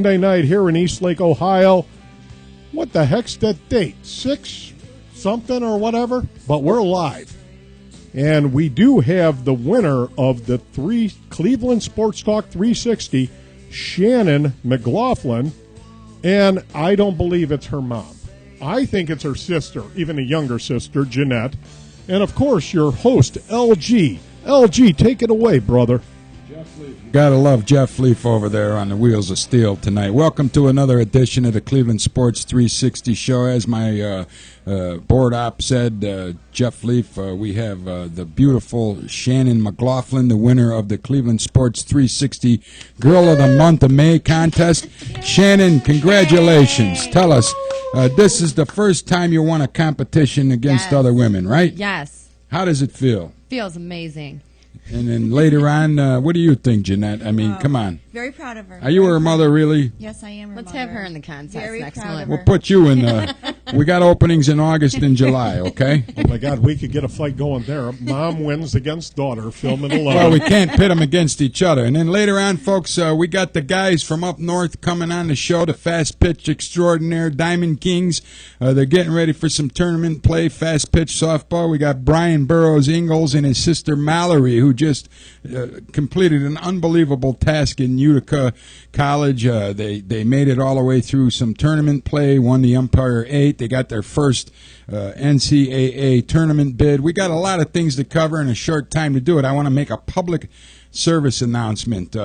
Monday night here in Eastlake, Ohio. What the heck's that date? 6 something or whatever? But we're live. And we do have the winner of the Cleveland Sports Talk 360, Shannon McLaughlin. And I don't believe it's her mom. I think it's her sister, even a younger sister, Janette. And, of course, your host, LG. LG, take it away, brother. Gotta love Jeff Leaf over there on the Wheels of Steel tonight. Welcome to another edition of the Cleveland Sports 360 show. As my board op said, Jeff Leaf, we have the beautiful Shannon McLaughlin, the winner of the Cleveland Sports 360 Girl of the Month of May contest. Shannon, congratulations. Tell us, this is the first time you won a competition against other women, right? Yes. How does it feel? Feels amazing. And then later on, what do you think, Janette? I mean, come on. Very proud of her. Are you her mother, really? Yes, I am her Let's mother. have her in the contest Very next proud month. of her. We'll put you in. We got openings in August and July, okay? Oh, my God, we could get a fight going there. Mom wins against daughter, film it alone. Well, we can't pit them against each other. And then later on, folks, we got the guys from up north coming on the show, the Fastpitch extraordinaire Diamond Kings. They're getting ready for some tournament play, Fastpitch softball. We got Bryan Burrows Ingalls and his sister Mallory, who just completed an unbelievable task in Utica College. They made it all the way through some tournament play, won the Umpire 8. They got their first NCAA tournament bid. We got a lot of things to cover in a short time to do it. I want to make a public service announcement.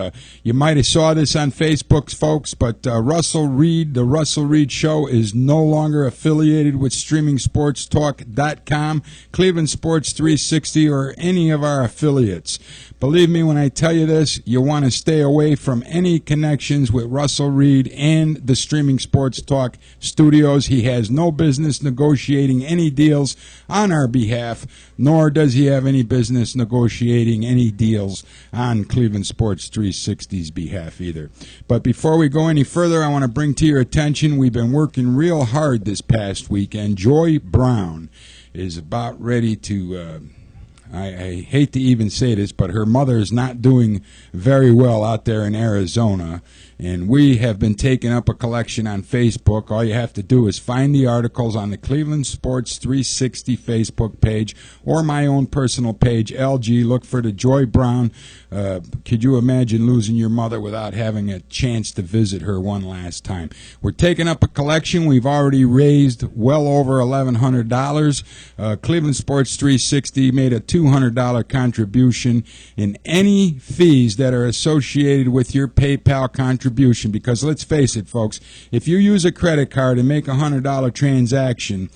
You might have saw this on Facebook, folks, but Russell Reed, the Russell Reed Show, is no longer affiliated with StreamingSportsTalk.com, Cleveland Sports 360, or any of our affiliates. Believe me when I tell you this, you want to stay away from any connections with Russell Reed and the Streaming Sports Talk studios. He has no business negotiating any deals on our behalf, nor does he have any business negotiating any deals on Cleveland Sports 360's behalf either. But before we go any further, I want to bring to your attention, we've been working real hard this past weekend. Joy Brown is about ready to... I hate to even say this, but her mother is not doing very well out there in Arizona, and we have been taking up a collection on Facebook. All you have to do is find the articles on the Cleveland Sports 360 Facebook page or my own personal page, LG. Look for the Joy Brown. Could you imagine losing your mother without having a chance to visit her one last time? We're taking up a collection. We've already raised well over $1,100. Cleveland Sports 360 made a $200 contribution in any fees that are associated with your PayPal contribution, because let's face it, folks, if you use a credit card and make a $100 transaction,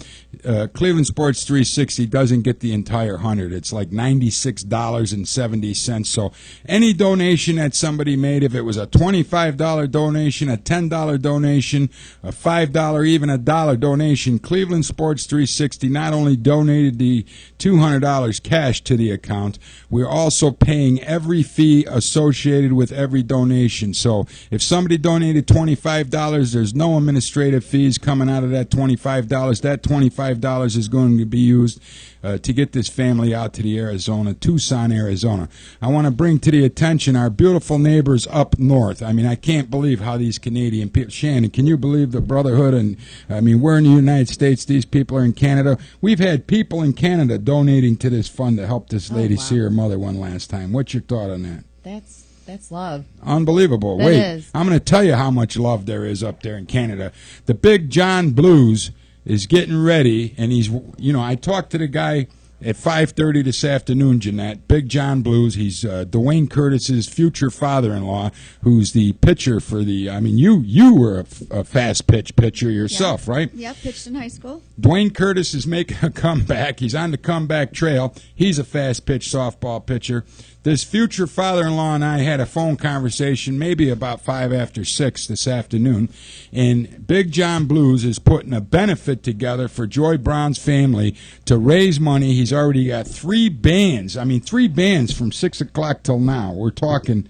Cleveland Sports 360 doesn't get the entire 100. It's like $96.70. So any donation that somebody made, if it was a $25 donation, a $10 donation, a $5, even a dollar donation, Cleveland Sports 360 not only donated the $200 cash to the account, we're also paying every fee associated with every donation. So if somebody donated $25, there's no administrative fees coming out of that $25. That $25 is going to be used to get this family out to the Tucson, Arizona. I want to bring to the attention our beautiful neighbors up north. I mean, I can't believe how these Canadian people, Shannon, can you believe the brotherhood? And I mean, we're in the United States, these people are in Canada. We've had people in Canada donating to this fund to help this lady see her mother one last time. What's your thought on that? That's love. Unbelievable. That Wait, is. I'm going to tell you how much love there is up there in Canada. The Big John Blues is getting ready, and he's, I talked to the guy at 5:30 this afternoon, Janette. Big John Blues. He's Dwayne Curtis's future father-in-law, who's the pitcher for the. I mean, you were a fast pitch pitcher yourself, right? Yeah, pitched in high school. Dwayne Curtis is making a comeback. He's on the comeback trail. He's a fast pitch softball pitcher. This future father-in-law and I had a phone conversation maybe about 5 after 6 this afternoon, and Big John Blues is putting a benefit together for Joy Brown's family to raise money. He's already got 3 bands. I mean, 3 bands from 6 o'clock till now. We're talking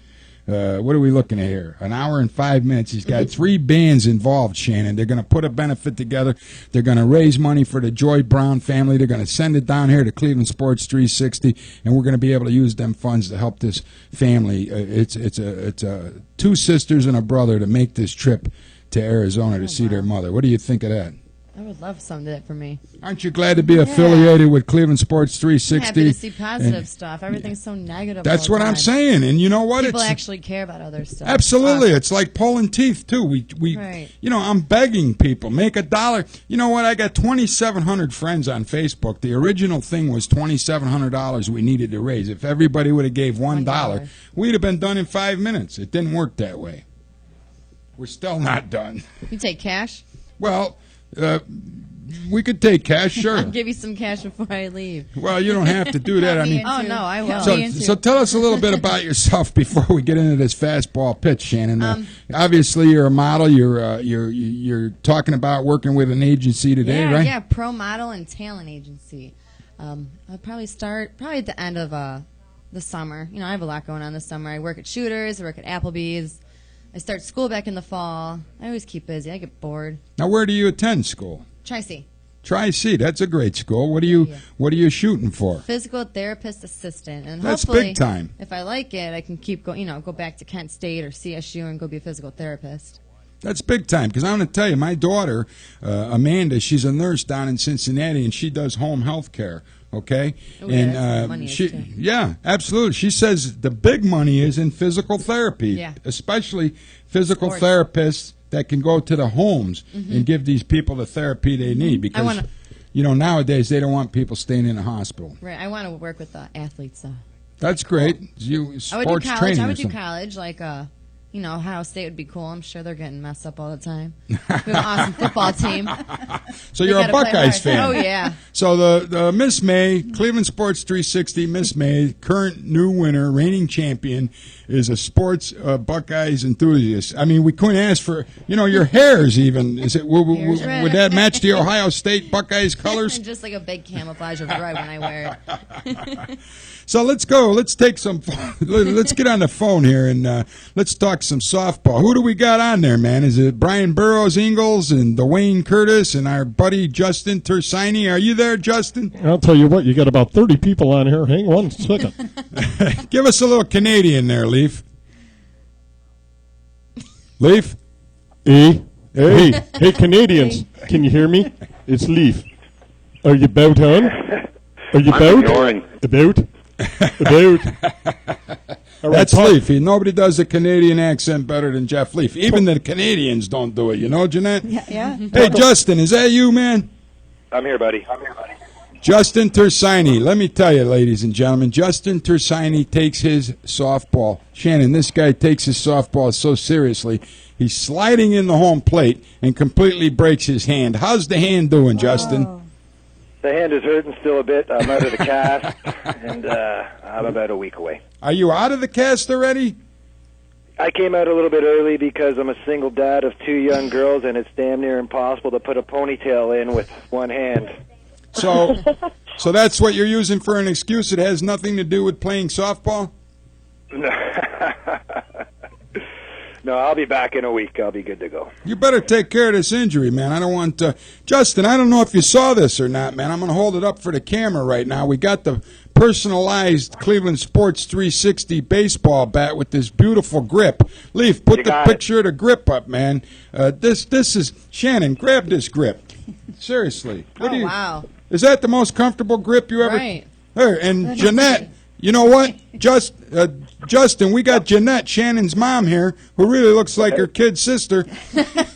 what are we looking at here? An hour and 5 minutes. He's got 3 bands involved, Shannon. They're going to put a benefit together. They're going to raise money for the Joy Brown family. They're going to send it down here to Cleveland Sports 360, and we're going to be able to use them funds to help this family. It's 2 sisters and a brother to make this trip to Arizona to see their mother. What do you think of that? I would love some of that for me. Aren't you glad to be affiliated with Cleveland Sports 360? I'm happy to see positive stuff. Everything's so negative. That's all what the I'm time. saying. And you know what? People actually care about other stuff. Absolutely. It's like pulling teeth, too. We Right. You know, I'm begging people, make $1. You know what? I got 2,700 friends on Facebook. The original thing was $2,700 we needed to raise. If everybody would have gave $1, we'd have been done in 5 minutes. It didn't work that way. We're still not done. You take cash? Well, we could take cash, sure. I'll give you some cash before I leave. Well, you don't have to do that. I mean, Oh, no, I will. so tell us a little bit about yourself before we get into this fastball pitch, Shannon. Obviously, you're a model. You're talking about working with an agency today, right? Yeah, pro model and talent agency. I'll probably start at the end of the summer. You know, I have a lot going on this summer. I work at Shooters. I work at Applebee's. I start school back in the fall. I always keep busy. I get bored. Now, where do you attend school? Tri-C. Tri-C. That's a great school. What are you shooting for? Physical therapist assistant, and That's hopefully, big time. if I like it, I can keep go back to Kent State or CSU and go be a physical therapist. That's big time, because I'm going to tell you, my daughter, Amanda, she's a nurse down in Cincinnati, and she does home health care, okay? Oh, yeah, and that's where the money is, too. yeah, absolutely. She says the big money is in physical therapy, Yeah. especially physical Sports. therapists that can go to the homes and give these people the therapy they need, because, you know, nowadays they don't want people staying in a hospital. Right. I want to work with athletes, though. That's great. I would do college. Training I or would do something. college, like Ohio State would be cool. I'm sure they're getting messed up all the time. We have an awesome football team. So They you're a gotta play Buckeyes hard. fan. Oh, yeah. So the Miss May, Cleveland Sports 360, Miss May, current new winner, reigning champion, is a sports Buckeyes enthusiast. I mean, we couldn't ask for, your hairs even. Is it? Hair's red. Would that match the Ohio State Buckeyes colors? Just like a big camouflage of red when I wear it. So let's go. Let's take some. Let's get on the phone here and let's talk some softball. Who do we got on there, man? Is it Bryan Burrows Ingalls and Dwayne Curtis and our buddy Justin Tersigni? Are you there, Justin? I'll tell you what, you got about 30 people on here. Hang on a second. Give us a little Canadian there, Leaf. Leaf? Hey, Canadians, can you hear me? It's Leaf. Are you bout on? Are you bout? About? All right, That's Leaf. Nobody does the Canadian accent better than Jeff Leaf. Even the Canadians don't do it. You know, Janette? Yeah. Hey, Justin, is that you, man? I'm here, buddy. Justin Tersigni. Let me tell you, ladies and gentlemen, Justin Tersigni takes his softball. Shannon, this guy takes his softball so seriously. He's sliding in the home plate and completely breaks his hand. How's the hand doing, Justin? Oh. The hand is hurting still a bit. I'm out of the cast, and I'm about a week away. Are you out of the cast already? I came out a little bit early because I'm a single dad of 2 young girls, and it's damn near impossible to put a ponytail in with one hand. So that's what you're using for an excuse? It has nothing to do with playing softball? No, I'll be back in a week. I'll be good to go. You better take care of this injury, man. I don't want Justin, I don't know if you saw this or not, man. I'm going to hold it up for the camera right now. We got the personalized Cleveland Sports 360 baseball bat with this beautiful grip. Leaf, put the picture of the grip up, man. This is Shannon. Grab this grip. Seriously. Wow. Is that the most comfortable grip you ever? Right. Here, and Janette, you know what? Justin, we got Janette, Shannon's mom here, who really looks like her kid sister.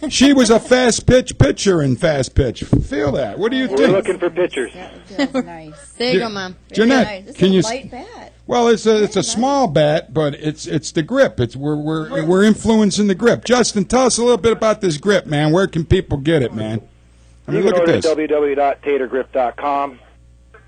She was a fast pitch pitcher in fast pitch. Feel that? What do you We're think? looking for pitchers. That was nice. There you go, Mom. Janette, This can is you? a light bat. Well, it's a small bat, but it's the grip. We're influencing the grip. Justin, tell us a little bit about this grip, man. Where can people get it, man? I mean, You look can at order this. www.tatergrip.com.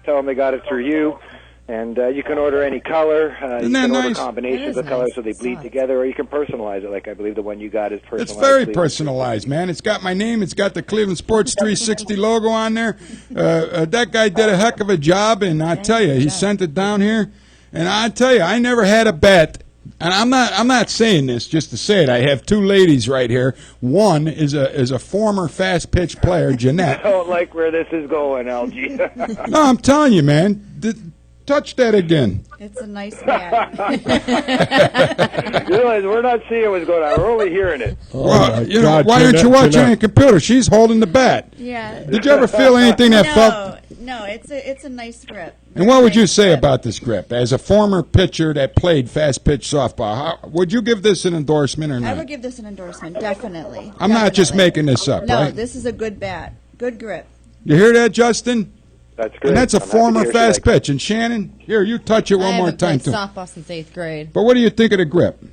Tell them they got it through you. And you can order any color. You that can order nice? combinations It of is colors nice. so they It's bleed soft. together, or you can personalize it, like I believe the one you got is personalized. It's very Cleveland. personalized, man. It's got my name. It's got the Cleveland Sports 360 logo on there. That guy did a heck of a job, and I tell you, he sent it down here. And I tell you, I never had a bat And I'm not saying this just to say it. I have two ladies right here. One is a former fast pitch player, Janette. I don't like where this is going, LG. No, I'm telling you, man. Touch that again. It's a nice bat. You realize we're not seeing what's going on. We're only hearing it. Well, you know, God, why aren't you Janette, watching Janette. on your computer? She's holding the bat. Yeah. Did you ever feel anything that felt? No, it's a nice grip. And what would you Nice say grip. about this grip? As a former pitcher that played fast pitch softball, would you give this an endorsement or I not? would give this an endorsement, definitely. I'm not just Definitely. making this up, No, right? this is a good bat. Good grip. You hear that, Justin? That's great. And that's a I'm happy to former hear she fast likes it. pitch. And Shannon, here, you touch it I one more haven't time, played too. softball since 8th grade. But what do you think of the grip? You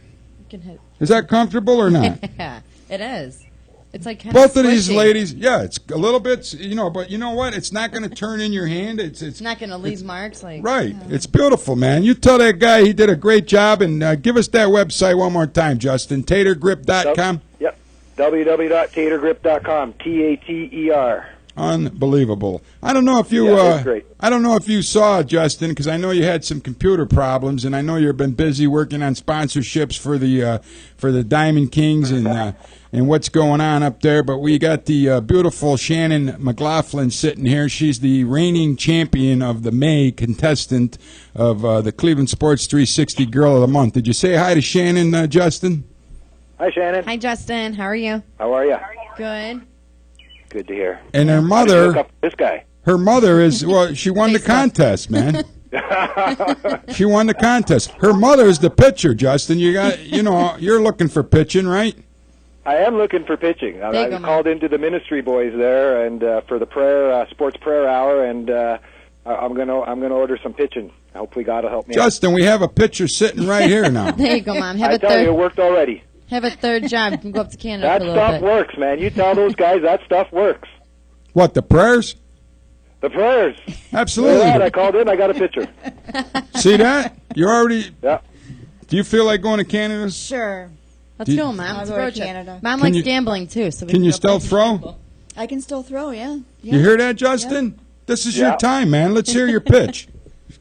can hit. Is that comfortable or not? Yeah, it is. It's like kind Both of these squishy. ladies, yeah, it's a little bit, but you know what? It's not going to turn in your hand. It's It's not going to leave marks. Like right. It's beautiful, man. You tell that guy he did a great job, and give us that website one more time, Justin. Tatergrip.com. Yep. www.tatergrip.com. Tater. Unbelievable. I don't know if you. Yeah, it's great. I don't know if you saw Justin, because I know you had some computer problems, and I know you've been busy working on sponsorships for the Diamond Kings and what's going on up there. But we got the beautiful Shannon McLaughlin sitting here. She's the reigning champion of the May contestant of the Cleveland Sports 360 Girl of the Month. Did you say hi to Shannon, Justin? Hi, Shannon. Hi, Justin. How are you? How are you? Good. Good to hear. And her How did you mother. look up this guy. Her mother is, well, she won the Facebook. contest, man. She won the contest. Her mother is the pitcher, Justin. You're looking for pitching, right? I am looking for pitching. I There you was go, called into the ministry boys there, and for the prayer sports prayer hour, and I'm gonna order some pitching. Hopefully, God will help me. Justin, we have a pitcher sitting right here now. There you go, Mom. Have I a tell you, it third. worked already. Have a third job. You can go up to Canada That for a little stuff bit. works, man. You tell those guys that stuff works. What, the prayers? The prayers. Look at that, I Absolutely. called in. I got a pitcher. See that? You're already. Yeah. Do you feel like going to Canada? Sure. Let's Do you- go, Mom. I'll Let's go to road trip. Canada. Mom Can likes you- gambling too. So we Can you go still play some throw? gamble. I can still throw, yeah. You hear that, Justin? This is your Yeah. time, man. Let's hear your pitch.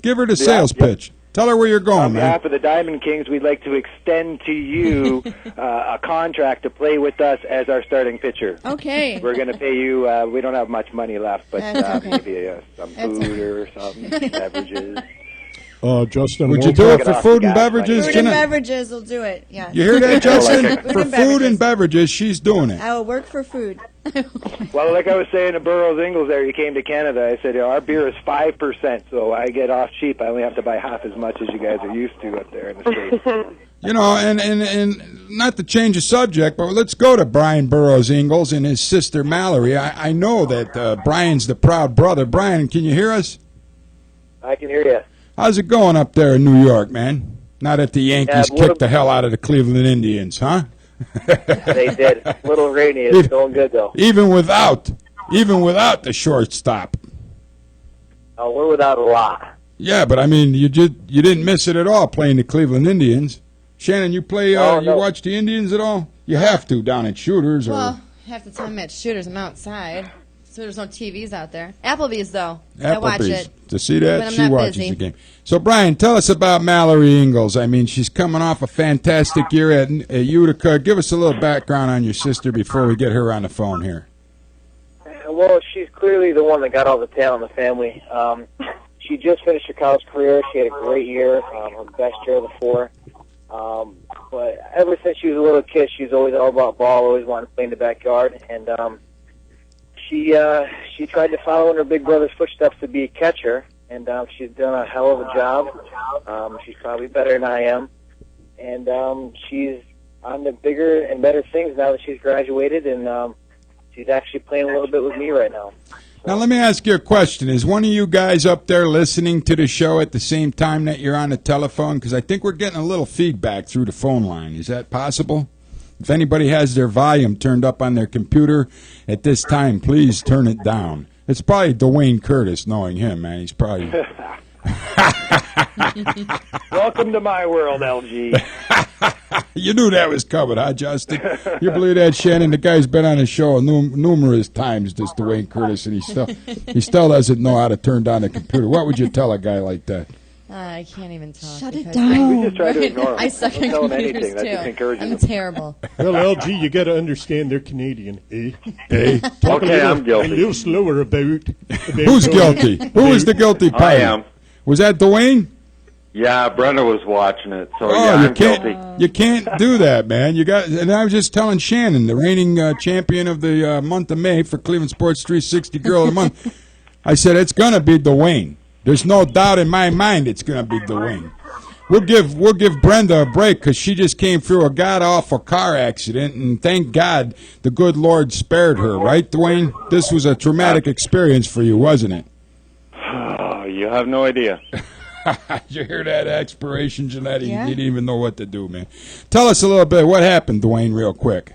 Give her the sales yeah. pitch. Tell her where you're going, On man. behalf of the Diamond Kings, we'd like to extend to you a contract to play with us as our starting pitcher. Okay. We're going to pay you. We don't have much money left, but That's okay. maybe some That's food or some beverages. Justin, Would we'll you do talk- it for off food the and gas beverages, money. Food and Janette? beverages will do it, yeah. You hear that, Justin? Food For and food and beverages. beverages, she's doing it. I will work for food. Well, like I was saying to Burrows Ingalls there, he came to Canada. I said, our beer is 5%, so I get off cheap. I only have to buy half as much as you guys are used to up there in the States. You know, and not to change the subject, but let's go to Bryan Burrows Ingalls and his sister Mallory. I know that Brian's the proud brother. Brian, can you hear us? I can hear you. How's it going up there in New York, man? Now that the Yankees Yeah, kicked the hell out of the Cleveland Indians, huh? They did. A little rainy. It's going good, though. Even without the shortstop. We're without a lot. Yeah, but I mean, you didn't miss it at all playing the Cleveland Indians. Shannon, you play? Oh, You no. watch the Indians at all? You have to down at Shooters or Well, half the time at Shooters, I'm outside, so there's no TVs out there. Applebee's though, I watch Applebee's. it. To see when that, I'm she not watches busy. the game. So, Brian, tell us about Mallory Ingalls. I mean, she's coming off a fantastic year at Utica. Give us a little background on your sister before we get her on the phone here. Well, she's clearly the one that got all the talent in the family. She just finished her college career. She had a great year, her best year of the four. But ever since she was a little kid, she's always all about ball, always wanted to play in the backyard. And she tried to follow in her big brother's footsteps to be a catcher, and she's done a hell of a job. She's probably better than I am. And she's on the bigger and better things now that she's graduated, and she's actually playing a little bit with me right now. Now, let me ask you a question. Is one of you guys up there listening to the show at the same time that you're on the telephone? Because I think we're getting a little feedback through the phone line. Is that possible? If anybody has their volume turned up on their computer at this time, please turn it down. It's probably Dwayne Curtis, knowing him, man. He's probably... Welcome to my world, LG. You knew that was coming, huh, Justin? You believe that, Shannon? The guy's been on the show numerous times, this Dwayne Curtis, and he still doesn't know how to turn down the computer. What would you tell a guy like that? I can't even talk. Shut it because- down. We just try to ignore them. I suck Don't at tell them computers anything. That's just too. encouraging I'm them. terrible. Well, LG, you got to understand they're Canadian. Talk Okay, I'm guilty. A little slower about Who's guilty? Who was the guilty I party? am. Was that Dwayne? Yeah, Brenda was watching it, so Oh, yeah, you I'm can't. guilty. You can't do that, man. You got. And I was just telling Shannon, the reigning champion of the month of May for Cleveland Sports 360 Girl of the Month. I said it's gonna be Dwayne. There's no doubt in my mind it's gonna be Dwayne. We'll give Brenda a break because she just came through a god awful car accident, and thank God the good Lord spared her. Right, Dwayne? This was a traumatic experience for you, wasn't it? Oh, you have no idea. Did you hear that expiration, Janette? Yeah. You didn't even know what to do, man. Tell us a little bit. What happened, Dwayne, real quick?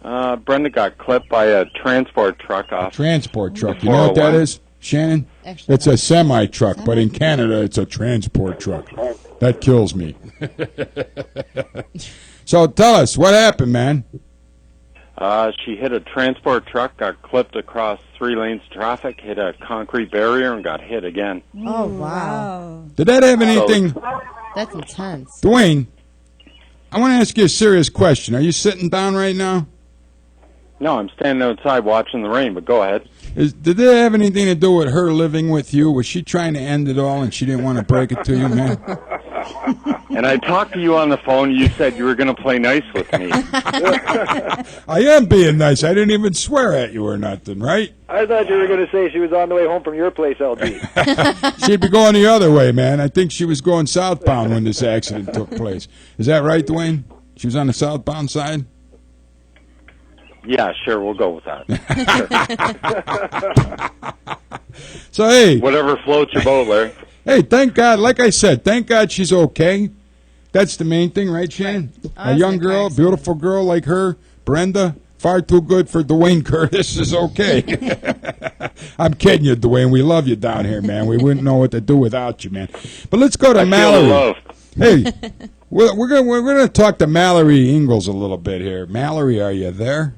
Brenda got clipped by a transport truck off. Transport truck. You know what that is, Shannon? Actually, It's a semi-truck, but in Canada, it's a transport truck. That kills me. So tell us, what happened, man? She hit a transport truck, got clipped across 3 lanes of traffic, hit a concrete barrier, and got hit again. Oh, wow. Did that have anything... That's intense. Dwayne, I want to ask you a serious question. Are you sitting down right now? No, I'm standing outside watching the rain, but go ahead. Did that have anything to do with her living with you? Was she trying to end it all and she didn't want to break it to you, man? And I talked to you on the phone. You said you were going to play nice with me. I am being nice. I didn't even swear at you or nothing, right? I thought you were going to say she was on the way home from your place, LG. She'd be going the other way, man. I think she was going southbound when this accident took place. Is that right, Dwayne? She was on the southbound side? Yeah, sure, we'll go with that. So, hey, Whatever floats your boat, Larry. hey, thank God, like I said, thank God she's okay. That's the main thing, right, Shannon? A Honestly, young girl, thanks. beautiful girl like her, Brenda, far too good for Dwayne Curtis is okay. I'm kidding you, Dwayne. We love you down here, man. We wouldn't know what to do without you, man. But let's go to I feel the Mallory. love. Hey, we're gonna talk to Mallory Ingalls a little bit here. Mallory, are you there?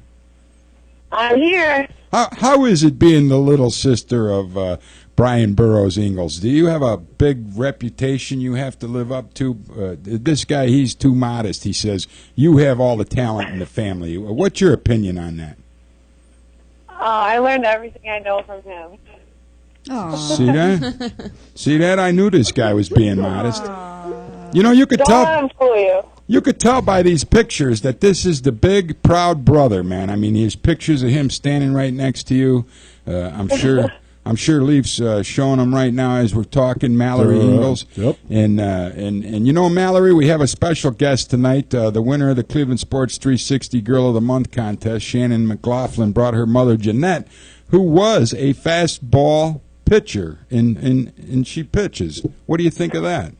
I'm here. How is it being the little sister of Bryan Burrows Ingalls? Do you have a big reputation you have to live up to? This guy, he's too modest. He says you have all the talent in the family. What's your opinion on that? I learned everything I know from him. Aw. See that? See that? I knew this guy was being modest. You know, you could Don't tell. let him fool you. You could tell by these pictures that this is the big, proud brother, man. I mean, there's pictures of him standing right next to you. I'm sure Leaf's showing them right now as we're talking. Mallory Ingalls. Yep. And you know, Mallory, we have a special guest tonight. The winner of the Cleveland Sports 360 Girl of the Month contest, Shannon McLaughlin, brought her mother Janette, who was a fastball pitcher, and she pitches. What do you think of that?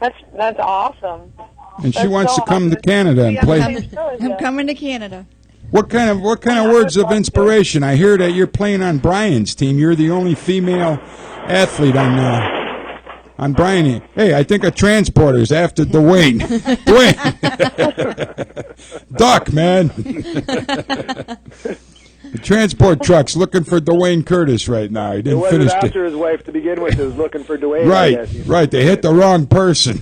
That's awesome. And she That's wants so to come to awesome. Canada and Yeah, play. I'm coming to Canada. What kind of words of inspiration? I hear that you're playing on Bryan's team. You're the only female athlete on Bryan. Hey, I think a transporter's after Dwayne. Dwayne, duck, man. The transport truck's looking for Dwayne Curtis right now. He It didn't wasn't finish after his wife to begin with. It was looking for Dwayne. I Right, guess. right. They hit the wrong person.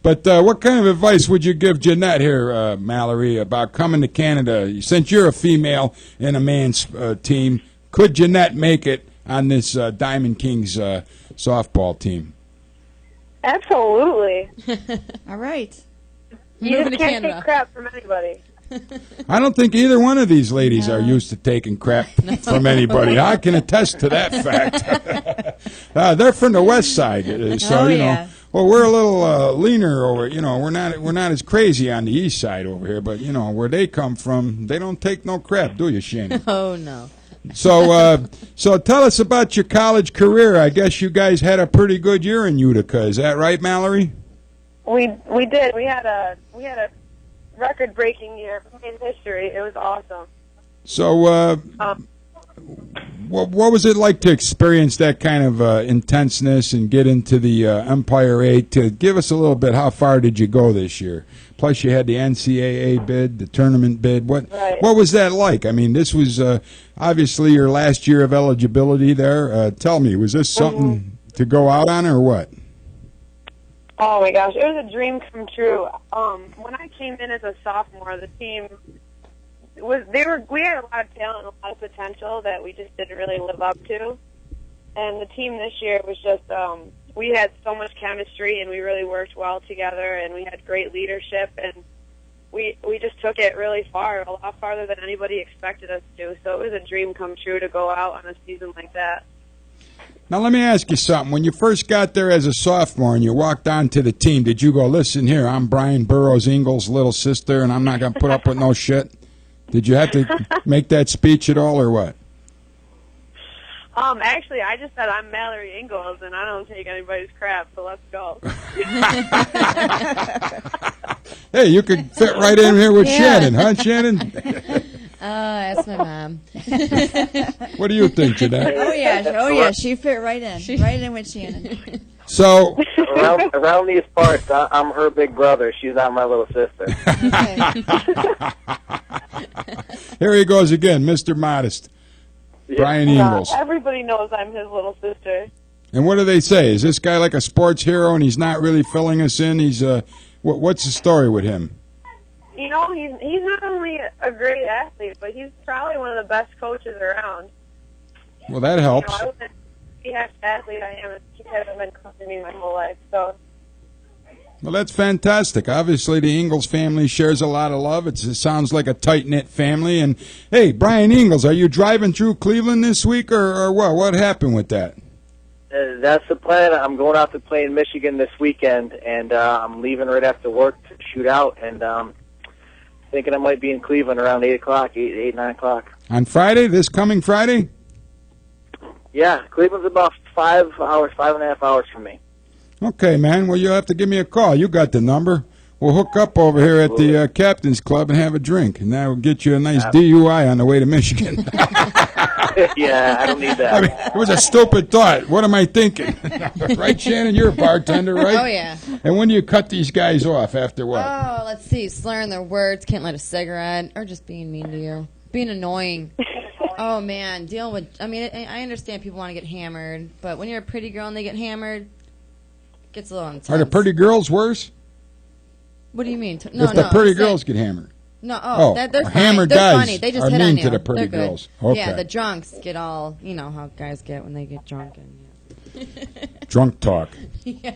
But what kind of advice would you give Janette here, Mallory, about coming to Canada? Since you're a female in a man's team, could Janette make it on this Diamond Kings softball team? Absolutely. All right. You Moving just to can't Canada. take crap from anybody. I don't think either one of these ladies are used to taking crap from anybody. I can attest to that fact. They're from the west side, so Oh, you know. yeah. Well, we're a little leaner over. You know, we're not as crazy on the east side over here. But you know, where they come from, they don't take no crap, do you, Shannon? Oh, no. So tell us about your college career. I guess you guys had a pretty good year in Utica. Is that right, Mallory? We did. We had a record-breaking year in history. It was awesome. So What was it like to experience that kind of intenseness and get into the Empire 8? To give us a little bit, how far did you go this year? Plus, you had the NCAA bid, the tournament bid. What was that like? I mean, this was obviously your last year of eligibility there. Tell me, was this something to go out on or what? Oh my gosh, it was a dream come true. When I came in as a sophomore, the team we had a lot of talent and a lot of potential that we just didn't really live up to. And the team this year was just we had so much chemistry and we really worked well together and we had great leadership and we just took it really far, a lot farther than anybody expected us to. So it was a dream come true to go out on a season like that. Now, let me ask you something. When you first got there as a sophomore and you walked onto the team, did you go, listen here, I'm Bryan Burrows Ingalls' little sister, and I'm not going to put up with no shit? Did you have to make that speech at all or what? Actually, I just said I'm Mallory Ingalls, and I don't take anybody's crap, so let's go. Hey, you could fit right in here with Shannon, huh, Shannon? That's my mom. What do you think, Janette? Oh yeah, she fit right in with Shannon. So around these parts, I'm her big brother. She's not my little sister. Here he goes again, Mr. Modest, Bryan Ingalls. Everybody knows I'm his little sister. And what do they say? Is this guy like a sports hero and he's not really filling us in? He's what's the story with him? You know, he's not only a great athlete, but he's probably one of the best coaches around. Well, that helps. You know, I wouldn't be half the athlete I am if he hasn't been coaching me my whole life. So. Well, that's fantastic. Obviously, the Ingalls family shares a lot of love. It sounds like a tight-knit family. And, hey, Bryan Ingalls, are you driving through Cleveland this week or what? What happened with that? That's the plan. I'm going out to play in Michigan this weekend, and I'm leaving right after work to shoot out, and thinking I might be in Cleveland around 8 o'clock, 9 o'clock. On Friday, this coming Friday? Yeah, Cleveland's about 5.5 hours from me. Okay, man. Well, you'll have to give me a call. You got the number. We'll hook up over here at the Captain's Club and have a drink, and that will get you a nice DUI on the way to Michigan. Yeah, I don't need that. I mean, it was a stupid thought. What am I thinking? Right, Shannon? You're a bartender, right? Oh, yeah. And when do you cut these guys off? After what? Oh, let's see. Slurring their words, can't light a cigarette, or just being mean to you. Being annoying. Oh, man. Dealing with, I mean, I understand people want to get hammered, but when you're a pretty girl and they get hammered, it gets a little intense. Are the pretty girls worse? What do you mean? If the pretty girls get hammered. No, they're funny. Hammered They're guys funny. They just are hit mean on to you. the pretty They're good. girls. Okay. Yeah, the drunks get all, you know how guys get when they get drunk. And drunk talk. Yes.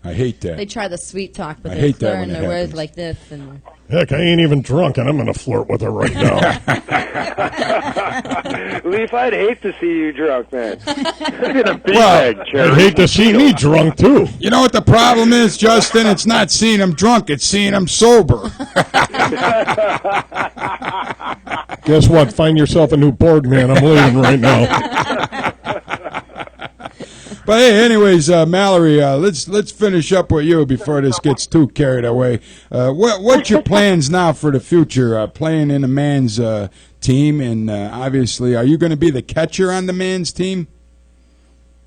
I hate that. They try the sweet talk, but I they hate that slur when in it their words happens. like this. And Heck, I ain't even drunk, and I'm going to flirt with her right now. Leaf, I'd hate to see you drunk, man. I'd hate to see me drunk, too. You know what the problem is, Justin? It's not seeing him drunk. It's seeing him sober. Guess what? Find yourself a new board, man. I'm leaving right now. But hey, anyways, Mallory, let's finish up with you before this gets too carried away. What's your plans now for the future? Playing in the man's team, and obviously, are you going to be the catcher on the man's team?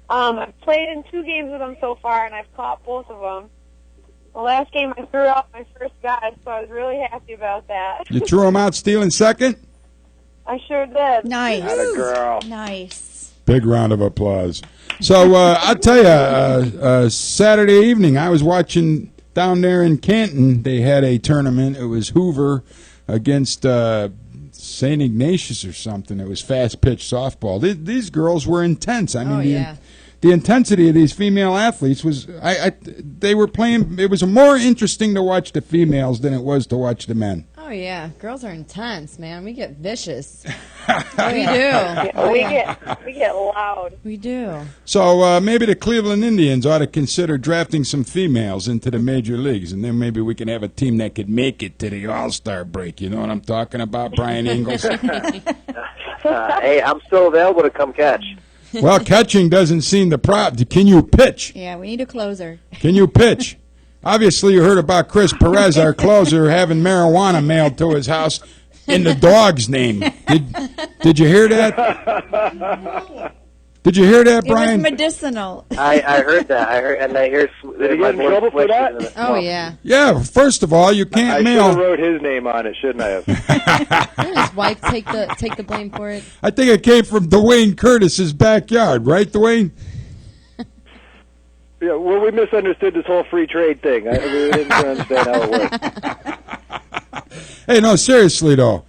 I've played in 2 games with them so far, and I've caught both of them. The last game, I threw out my first guy, so I was really happy about that. You threw him out stealing second? I sure did. Nice. Atta girl. Nice. Big round of applause. So I'll tell you, Saturday evening, I was watching down there in Canton. They had a tournament. It was Hoover against St. Ignatius or something. It was fast-pitch softball. These girls were intense. I mean, the intensity of these female athletes was they were playing. It was more interesting to watch the females than it was to watch the men. oh yeah, girls are intense, man. We get vicious. We do. We get loud. We do. So maybe the Cleveland Indians ought to consider drafting some females into the major leagues, and then maybe we can have a team that could make it to the All-Star break. You know what I'm talking about, Bryan Ingalls? Hey, I'm still available to come catch. Well, catching doesn't seem the problem. Can you pitch? Yeah, we need a closer. Can you pitch? Obviously, you heard about Chris Perez, our closer, having marijuana mailed to his house. in the dog's name. Did you hear that? Did you hear that, Brian? It was medicinal. I heard that. I heard. Did he get in trouble for that? Oh, yeah. Yeah, first of all, you can't I should mail. have wrote his name on it, shouldn't I have? Didn't his wife take the blame for it? I think it came from Dwayne Curtis's backyard, right, Dwayne? Yeah, well, we misunderstood this whole free trade thing. We didn't understand how it worked. Hey, no, seriously, though.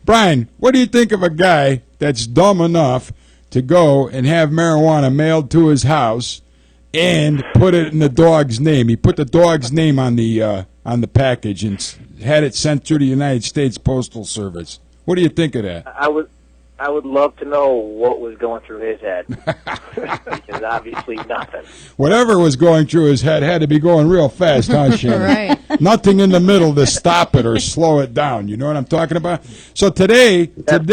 Brian, what do you think of a guy that's dumb enough to go and have marijuana mailed to his house and put it in the dog's name? He put the dog's name on the package and had it sent through the United States Postal Service. What do you think of that? I would love to know what was going through his head. Because obviously nothing. Whatever was going through his head had to be going real fast, huh, Shannon? Right. Nothing in the middle to stop it or slow it down. You know what I'm talking about? So today, That's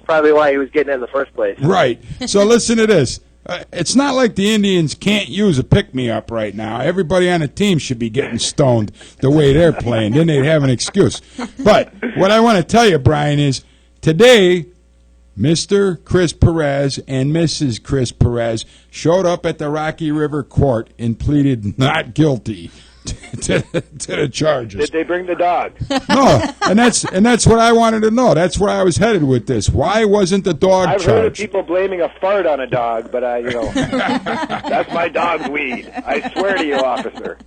probably why he was getting it in the first place. right. So listen to this. It's not like the Indians can't use a pick-me-up right now. Everybody on the team should be getting stoned the way they're playing. Then they'd have an excuse. But what I want to tell you, Brian, is today Mr. Chris Perez and Mrs. Chris Perez showed up at the Rocky River Court and pleaded not guilty to the charges. Did they bring the dog? No, and that's what I wanted to know. That's where I was headed with this. Why wasn't the dog I've charged? heard of people blaming a fart on a dog, but that's my dog's weed. I swear to you, officer.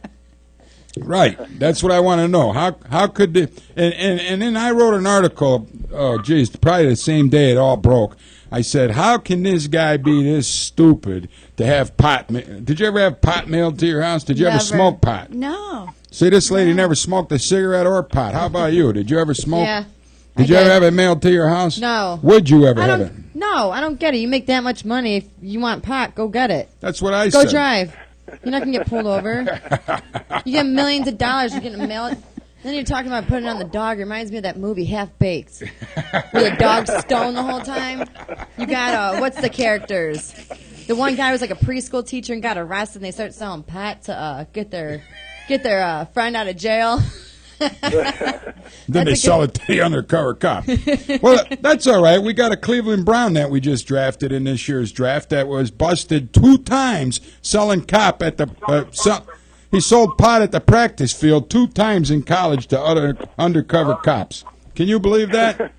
Right. That's what I want to know. How could the and then I wrote an article. Oh, geez, probably the same day it all broke. I said, how can this guy be this stupid to have pot? Did you ever have pot mailed to your house? Did you ever smoke pot? No. See, this lady never smoked a cigarette or pot. How about you? Did you ever smoke? Yeah. Did you ever have it mailed to your house? No. Would you ever have it? No, I don't get it. You make that much money. If you want pot, go get it. That's what I said. Go drive. You're not going to get pulled over. You get millions of dollars. You're going to mail it. Then you're talking about putting it on the dog. It reminds me of that movie, Half Baked, where the dog's stoned the whole time. You got, what's the characters? The one guy was like a preschool teacher and got arrested, and they start selling pot to get their friend out of jail. Then they sell it to the undercover cop. Well, that's all right. We got a Cleveland Brown that we just drafted in this year's draft that was busted 2 times selling cop at the he sold pot at the practice field 2 times in college to other undercover cops. Can you believe that?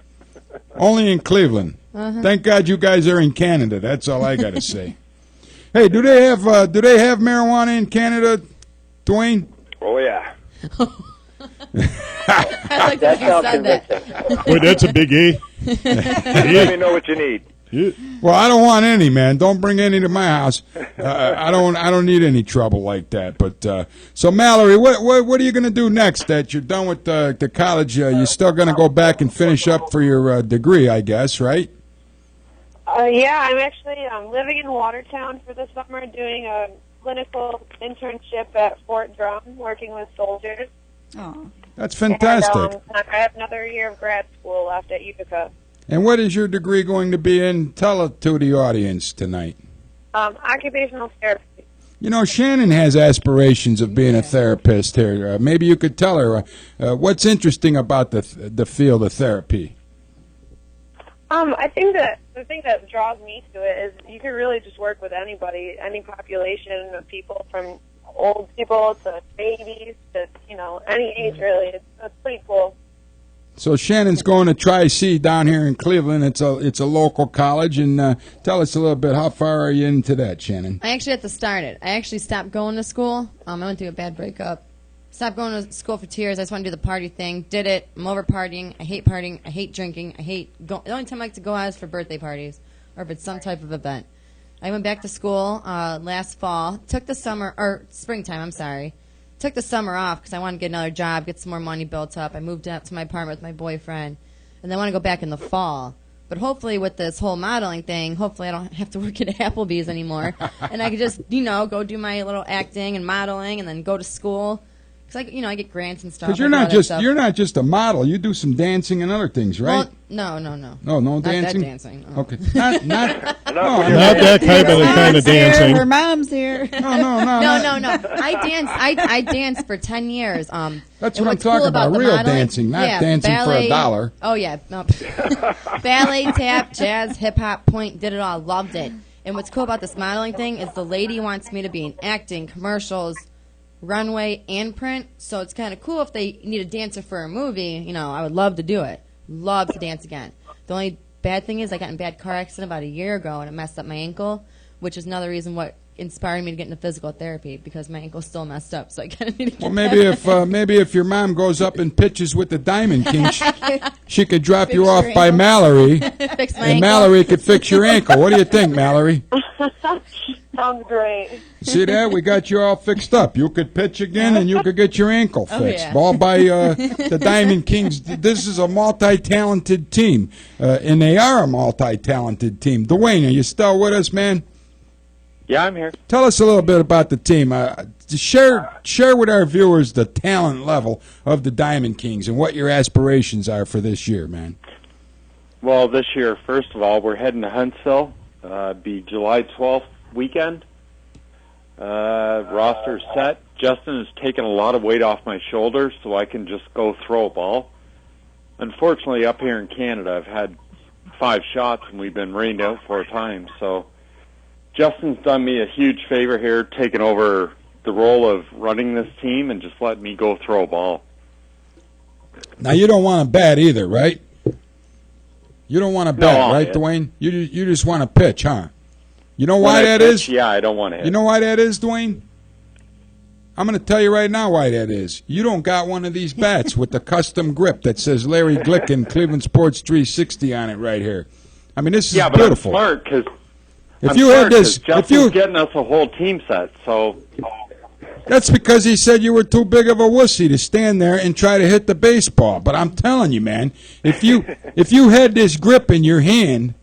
Only in Cleveland. Thank God you guys are in Canada. That's all I got to say. Hey, do they have marijuana in Canada, Dwayne? Oh yeah. I like that you said that. Boy, that's a big E. Let me know what you need. Well, I don't want any, man. Don't bring any to my house. I don't need any trouble like that. But so, Mallory, what are you going to do next? That you're done with the college, you're still going to go back and finish up for your degree, I guess, right? Yeah, I'm actually living in Watertown for the summer, doing a clinical internship at Fort Drum, working with soldiers. Oh. That's fantastic. And, I have another year of grad school left at Utica. And what is your degree going to be in? Tell it to the audience tonight. Occupational therapy. You know, Shannon has aspirations of being a therapist here. Maybe you could tell her what's interesting about the field of therapy. I think that the thing that draws me to it is you can really just work with anybody, any population of people, from old people to babies to, any age really. It's pretty cool. So Shannon's going to Tri-C down here in Cleveland. It's a local college, and tell us a little bit. How far are you into that, Shannon? I actually had to start it. I actually stopped going to school. I went through a bad breakup. Stopped going to school for 2 years. I just wanted to do the party thing. Did it. I'm over partying. I hate partying. I hate drinking. I hate the only time I like to go out is for birthday parties or if it's some type of event. I went back to school last fall. Took the springtime, I'm sorry. Took the summer off because I wanted to get another job, get some more money built up. I moved out to my apartment with my boyfriend, and then I want to go back in the fall. But hopefully with this whole modeling thing, hopefully I don't have to work at Applebee's anymore, and I could just, go do my little acting and modeling and then go to school Because I get grants and stuff. Because you're not just a model. You do some dancing and other things, right? Well, no. No dancing. Not that dancing. No. Okay, not Not that kind of dancing. Her mom's here. No. I danced for 10 years. That's what I'm talking about. Real dancing, not dancing ballet, for $1. Oh yeah, no. Ballet, tap, jazz, hip hop, point, did it all. Loved it. And what's cool about this modeling thing is the lady wants me to be in acting, commercials, runway, and print. So it's kind of cool if they need a dancer for a movie. I would love to do it. Love to dance again. The only bad thing is I got in a bad car accident about a year ago and it messed up my ankle, which is another reason what inspired me to get into physical therapy, because my ankle's still messed up. So I kind of need to get maybe if your mom goes up and pitches with the Diamond King, she could drop you off by Mallory, fix my and ankle. Mallory could fix your ankle. What do you think, Mallory? Sounds great. See that? We got you all fixed up. You could pitch again, and you could get your ankle fixed. yeah. All by the Diamond Kings. This is a multi-talented team, and they are a multi-talented team. Dwayne, are you still with us, man? Yeah, I'm here. Tell us a little bit about the team. Share with our viewers the talent level of the Diamond Kings and what your aspirations are for this year, man. Well, this year, first of all, we're heading to Huntsville. Be July 12th weekend. Roster set. Justin has taken a lot of weight off my shoulders, so I can just go throw a ball. Unfortunately, up here in Canada, I've had 5 shots, and we've been rained out 4 times, so Justin's done me a huge favor here, taking over the role of running this team and just letting me go throw a ball. Now, you don't want to bat either, right? You don't want to bat, right, hit. Dwayne? You just want to pitch, huh? You know why that is? Yeah, I don't want to hit. You know why that is, Dwayne? I'm going to tell you right now why that is. You don't got one of these bats with the custom grip that says Larry Glicken, Cleveland Sports 360 on it right here. I mean, this is beautiful. But I'm smart because Justin's getting us a whole team set, so... That's because he said you were too big of a wussy to stand there and try to hit the baseball. But I'm telling you, man, if you had this grip in your hand,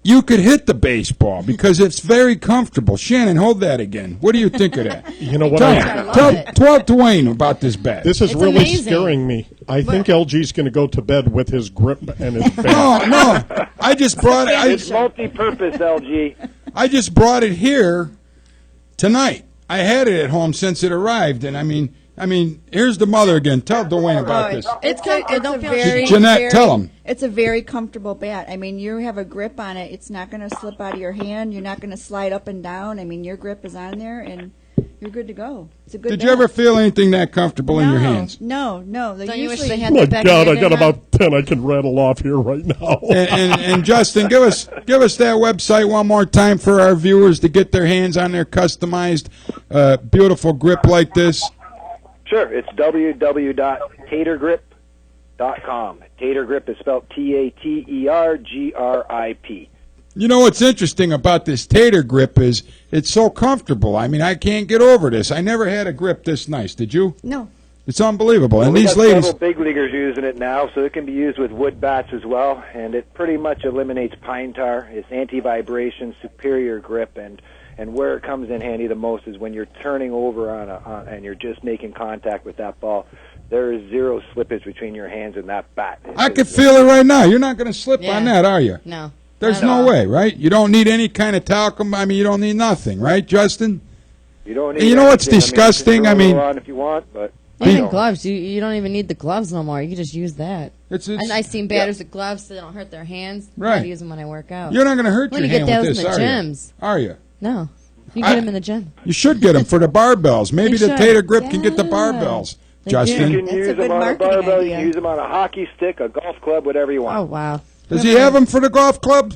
you could hit the baseball because it's very comfortable. Shannon, hold that again. What do you think of that? You know what? Tell Dwayne about this bat. This is It's really amazing. scaring me. I think LG's going to go to bed with his grip and his bat. No. I just brought it. It's multi-purpose, LG. I just brought it here tonight. I had it at home since it arrived, and I mean, here's the mother again. Tell Dwayne about this. It's don't a feel- very Janette, very- tell him. It's a very comfortable bat. I mean, you have a grip on it. It's not going to slip out of your hand. You're not going to slide up and down. I mean, your grip is on there, and you're good to go. It's a good. Did you ever feel anything that comfortable in your No, hands? No. Don't you wish they Oh had my that back God, in I your got day, huh? about 10 I can rattle off here right now. And Justin, give us that website one more time for our viewers to get their hands on their customized, beautiful grip like this. Sure, it's www.tatergrip.com. Tater Grip is spelled Tatergrip. You know what's interesting about this Tater grip is it's so comfortable. I mean, I can't get over this. I never had a grip this nice. Did you? No. It's unbelievable. And We these got ladies, several big leaguers using it now, so it can be used with wood bats as well, and it pretty much eliminates pine tar. It's anti-vibration, superior grip, and where it comes in handy the most is when you're turning over and you're just making contact with that ball. There is zero slippage between your hands and that bat. I could feel it right now. You're not going to slip on that, are you? No. There's Not at no all. way, right? You don't need any kind of talcum. I mean, you don't need nothing, right, Justin? You don't need And you know what's anything. disgusting? I mean, you I mean- can throw it on if you want, but Even gloves. You don't even need the gloves no more. You can just use that. It's And I've seen batters with gloves so they don't hurt their hands. Right. I use them when I work out. You're not going to hurt When your you hand get with those this, in the are gyms. you? Are you? No. You get them in the gym. You should get them for the barbells. Maybe They the should. Tater grip can get the Yeah. barbells. They Justin, you can That's use a good them on a marketing barbell, you idea. can use them on a hockey stick, a golf club, whatever you want. Oh, wow. does he have them for the golf club?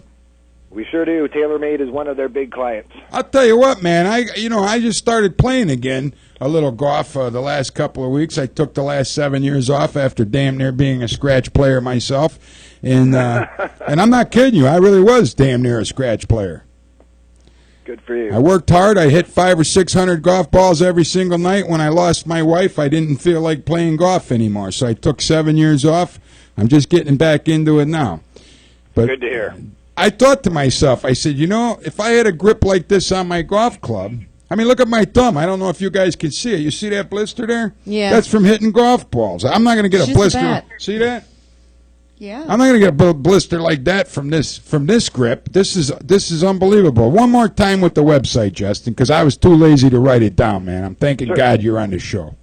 We sure do. TaylorMade is one of their big clients. I'll tell you what, man. I just started playing again a little golf the last couple of weeks. I took the last 7 years off after damn near being a scratch player myself, and and I'm not kidding you. I really was damn near a scratch player. Good for you. I worked hard. I hit 500 or 600 golf balls every single night. When I lost my wife, I didn't feel like playing golf anymore, so I took 7 years off. I'm just getting back into it now. But Good to hear. I thought to myself, I said, if I had a grip like this on my golf club, I mean, look at my thumb. I don't know if you guys can see it. You see that blister there? Yeah. That's from hitting golf balls. I'm not going to get a Shoot the blister. bat. See that? Yeah. I'm not going to get a blister like that from this grip. This is unbelievable. One more time with the website, Justin, because I was too lazy to write it down, man. I'm thanking God you're on the show.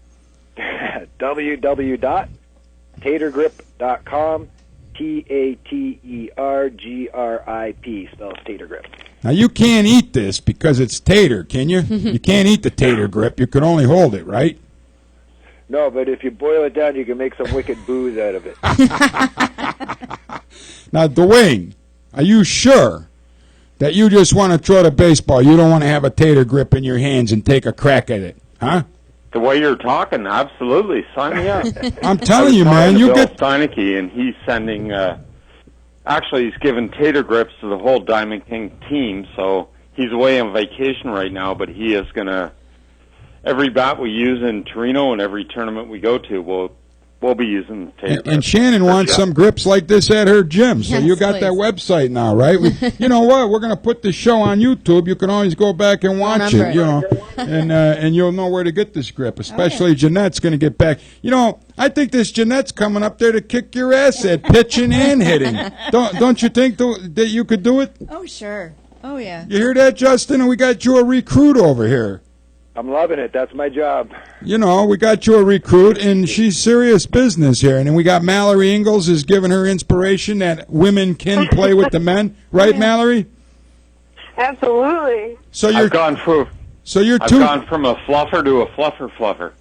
www.tatergrip.com. TATERGRIP spells tater grip. Now, you can't eat this because it's tater, can you? You can't eat the tater grip. You can only hold it, right? No, but if you boil it down, you can make some wicked booze out of it. Now, Dwayne, are you sure that you just want to throw the baseball? You don't want to have a tater grip in your hands and take a crack at it, huh? The way you're talking, absolutely. Sign me up. I'm telling you, man. You Bill get Steineke, and he's sending. Actually, he's given tater grips to the whole Diamond King team. So he's away on vacation right now, but he is gonna. Every bat we use in Torino and every tournament we go to, we'll be using tater grips. and Shannon wants some grips like this at her gym. So Yes, you got please. that website now, right? You know what? We're going to put the show on YouTube. You can always go back and watch Remember it, you know, and you'll know where to get this grip. Especially Janette's going to get back. You know, I think this Janette's coming up there to kick your ass at pitching and hitting. Don't you think that you could do it? Oh, sure. Oh, yeah. You hear that, Justin? We got you a recruit over here. I'm loving it. That's my job. You know, we got you a recruit, and she's serious business here. And then we got Mallory Ingalls is giving her inspiration that women can play with the men. Right, Mallory? Absolutely. So you're I've gone from a fluffer to a fluffer.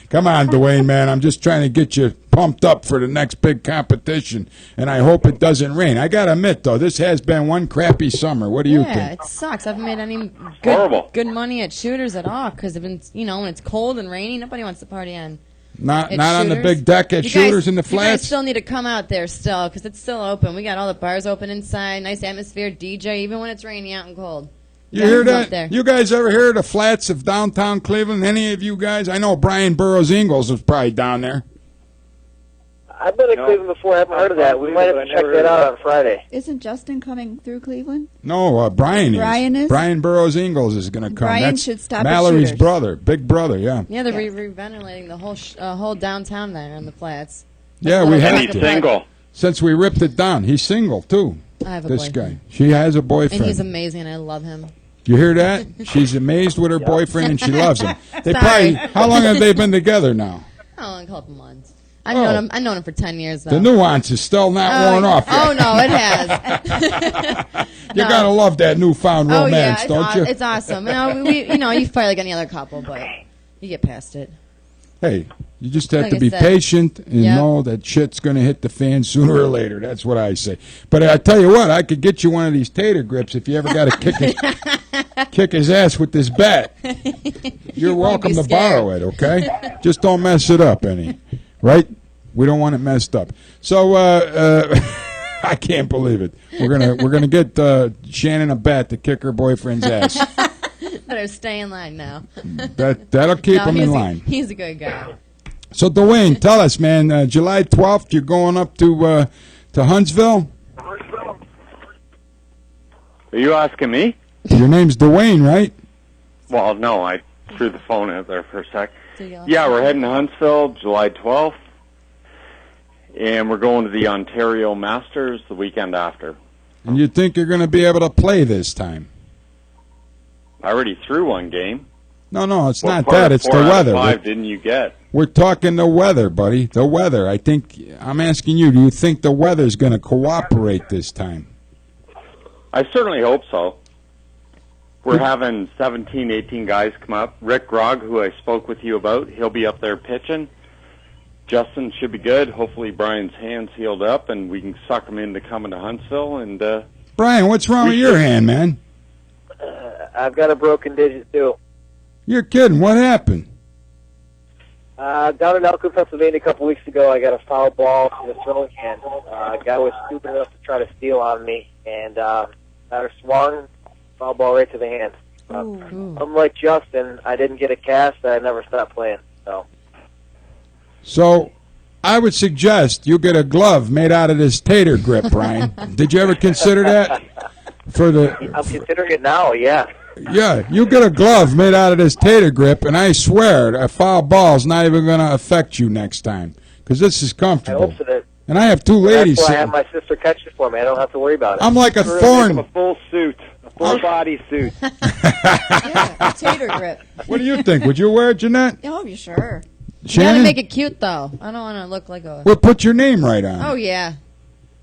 Come on, Dwayne, man. I'm just trying to get you pumped up for the next big competition, and I hope it doesn't rain. I got to admit, though, this has been one crappy summer. What do you Yeah, think? it sucks. I haven't made any Horrible. good money at shooters at all because when it's cold and rainy, nobody wants to party on. Not At on the Shooters? big deck at You Shooters guys- in the You guys flats? still need to come out there still because it's still open. We got all the bars open inside, nice atmosphere, DJ, even when it's rainy out and cold. You hear Guys up that? there. You guys ever hear of the flats of downtown Cleveland? Any of you guys? I know Bryan Burrows Ingalls was probably down there. I've been in Cleveland before. I haven't heard of that. We might have to check that out on Friday. Isn't Justin coming through Cleveland? No, Brian is. Brian is? Bryan Burrows Ingalls is going to come. Brian That's should stop at Mallory's Shooters. brother, big brother, yeah. Yeah, they're reventilating the whole downtown there on the flats. Yeah, we And have And he's to. single. Since we ripped it down. He's single, too, I have a this boyfriend. guy. She has a And boyfriend. he's amazing, and I love him. You hear that? She's amazed with her boyfriend, and she loves him. They Sorry. probably. How long have they been together now? Oh, a couple months. I've known him for 10 years, though. The nuance is still not worn off yet. Oh, no, it has. You gotta love that newfound Oh, romance, yeah, don't you? it's awesome. You fight like any other couple, but you get past it. Hey, you just have Like to I be said. patient and Yep. know that shit's going to hit the fan sooner or later. That's what I say. But I tell you what, I could get you one of these tater grips if you ever got to kick his ass with this bat. You're won't welcome be to borrow it, okay? Just don't mess it up any. Right? We don't want it messed up. So I can't believe it. We're gonna get Shannon a bat to kick her boyfriend's ass. Better stay in line now. That'll keep him in line. He's a good guy. So, Dwayne, tell us, man, July 12th, you're going up to Huntsville? Are you asking me? Your name's Dwayne, right? Well, no, I threw the phone out there for a sec. So you Yeah, we're heading to Huntsville July 12th, and we're going to the Ontario Masters the weekend after. And you think you're going to be able to play this time? I already threw one game. No, it's What not part that. of It's 4 the out of weather. 5 didn't you get? We're talking the weather, buddy. The weather. I think I'm asking you, do you think the weather's going to cooperate this time? I certainly hope so. We're having 17, 18 guys come up. Rick Grogg, who I spoke with you about, he'll be up there pitching. Justin should be good. Hopefully Brian's hand's healed up, and we can suck him into coming to Huntsville. And Brian, what's wrong with your hand, man? I've got a broken digit, too. You're kidding. What happened? Down in Elko, Pennsylvania, a couple weeks ago, I got a foul ball in the throwing hand. A guy was stupid enough to try to steal on me, and I swung, foul ball right to the hand. Unlike Justin, I didn't get a cast, and I never stopped playing. So, I would suggest you get a glove made out of this tater grip, Brian. Did you ever consider that? for the. I'm considering it now. Yeah. Yeah, you get a glove made out of this tater grip, and I swear a foul ball's not even going to affect you next time because this is I comfortable. hope so. That And I have two ladies. that's why I sitting- have my sister catch it for me. I don't have to worry about it. I'm like a We're gonna make him thorn. a full suit, a full body suit. Yeah, potato grip. What do you think? Would you wear it, Janette? Oh, you sure? You gotta Shannon? make it cute though. I don't want to look like a. Well, put your name right on. Oh yeah.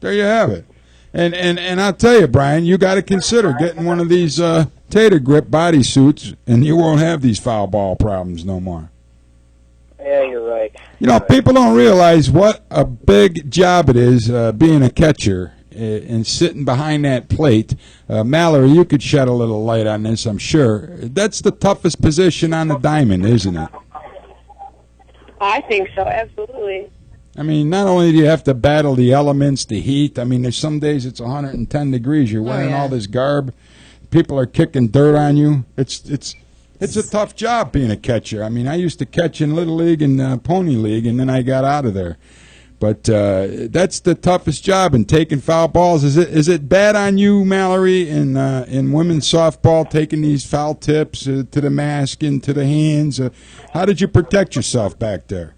There you have it. And I'll tell you, Brian, you got to consider getting one of these tater grip bodysuits, and you won't have these foul ball problems no more. Yeah, you're right. You know, people don't realize what a big job it is being a catcher and sitting behind that plate. Mallory, you could shed a little light on this, I'm sure. That's the toughest position on the diamond, isn't it? I think so, absolutely. I mean, not only do you have to battle the elements, the heat. I mean, there's some days it's 110 degrees. You're wearing yeah. all this garb. People are kicking dirt on you. It's a tough job being a catcher. I mean, I used to catch in Little League and Pony League, and then I got out of there. But that's the toughest job in taking foul balls. Is it bad on you, Mallory, in women's softball, taking these foul tips to the mask and to the hands? How did you protect yourself back there?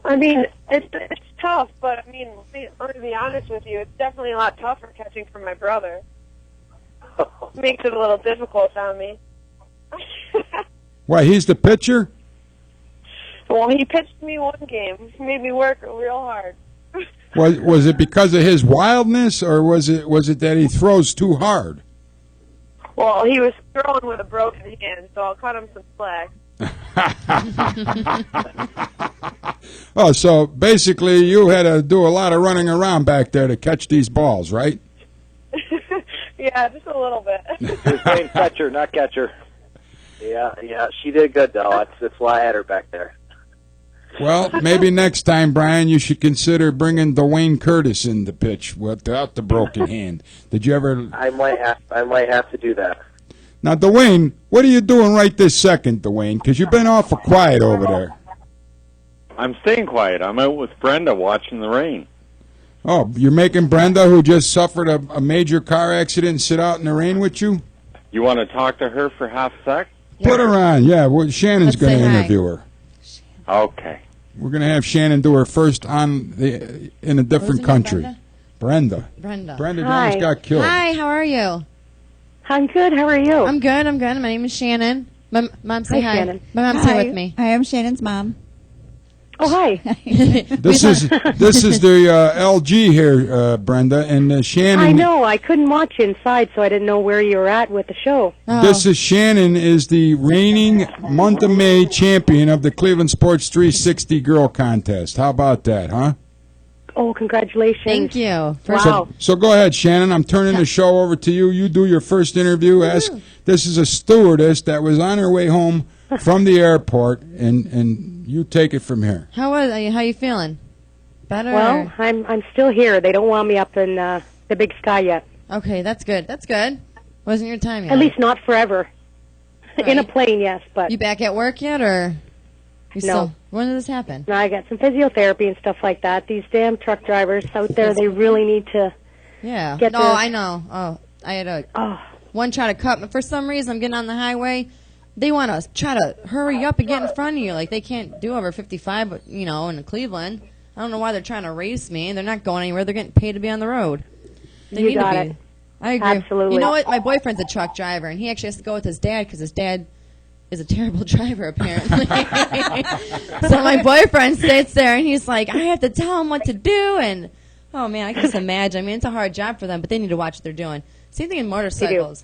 I mean, it's tough, but I mean, I'm going to be honest with you, it's definitely a lot tougher catching from my brother. Makes it a little difficult on me. Why, he's the pitcher? Well, he pitched me one game. He made me work real hard. Was it because of his wildness, or was it that he throws too hard? Well, he was throwing with a broken hand, so I'll cut him some slack. Oh, so basically you had to do a lot of running around back there to catch these balls, right? Yeah, just a little bit. His name's catcher, not catcher. Yeah, she did good though. That's why I had her back there. Well, maybe next time, Brian, you should consider bringing Dwayne Curtis in the pitch without the broken hand. Did you ever? I might have to do that. Now, Dwayne, what are you doing right this second, Dwayne? Because you've been awful quiet over there. I'm staying quiet. I'm out with Brenda watching the rain. Oh, you're making Brenda, who just suffered a major car accident, sit out in the rain with you? You want to talk to her for half a sec? Put her on. Yeah, well, Shannon's Let's going to say hi. interview her. Okay. We're going to have Shannon do her first in a different What was her name, country. Brenda. Brenda Hi. almost got killed. Hi, how are you? I'm good. How are you? I'm good. My name is Shannon. My mom, say hi. Shannon. My mom's here with me. I am Shannon's mom. Oh, hi. This is the LG here, Brenda, and Shannon. I know. I couldn't watch inside, so I didn't know where you were at with the show. Oh. This is Shannon is the reigning month of May champion of the Cleveland Sports 360 Girl Contest. How about that, huh? Oh, congratulations. Thank you. Wow. So go ahead, Shannon. I'm turning the show over to you. You do your first interview. This is a stewardess that was on her way home from the airport, and you take it from here. How you feeling? Better? Well, I'm still here. They don't want me up in the big sky yet. Okay, that's good. That's good. Wasn't your time yet? At least not forever. In a plane, yes, but You back at work yet, or you No. still? When did this happen? no, I got some physiotherapy and stuff like that. These damn truck drivers out there, they really need to. Yeah. Get No, the- I know. Oh, I had one try to cut, but for some reason I'm getting on the highway. They want to try to hurry up and get in front of you. Like they can't do over 55, but in Cleveland. I don't know why they're trying to race me. They're not going anywhere. They're getting paid to be on the road. They You need got to be. it. I agree. Absolutely. You know what? My boyfriend's a truck driver, and he actually has to go with his dad because his dad is a terrible driver, apparently. So my boyfriend sits there, and he's like, I have to tell him what to do. And, oh, man, I can just imagine. I mean, it's a hard job for them, but they need to watch what they're doing. Same thing in motorcycles.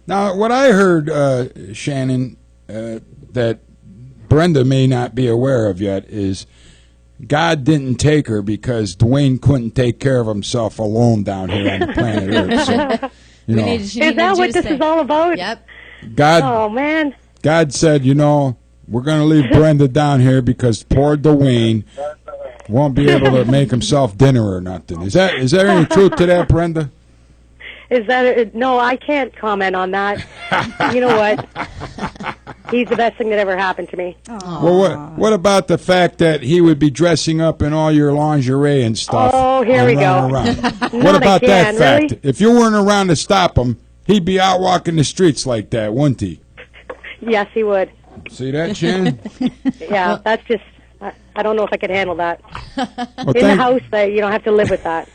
Now, what I heard, Shannon, that Brenda may not be aware of yet is God didn't take her because Dwayne couldn't take care of himself alone down here on the planet Earth. So, Is that what this is all about? Yep. Oh, man. God said, we're going to leave Brenda down here because poor Dwayne won't be able to make himself dinner or nothing. Is there any truth to that, Brenda? Is that no? I can't comment on that. You know what? He's the best thing that ever happened to me. Well, what about the fact that he would be dressing up in all your lingerie and stuff? Oh, here we go. What about that fact? Really? If you weren't around to stop him, he'd be out walking the streets like that, wouldn't he? Yes, he would. See that, Shannon? Yeah, that's just, I don't know if I could handle that. Well, In the house, you don't have to live with that.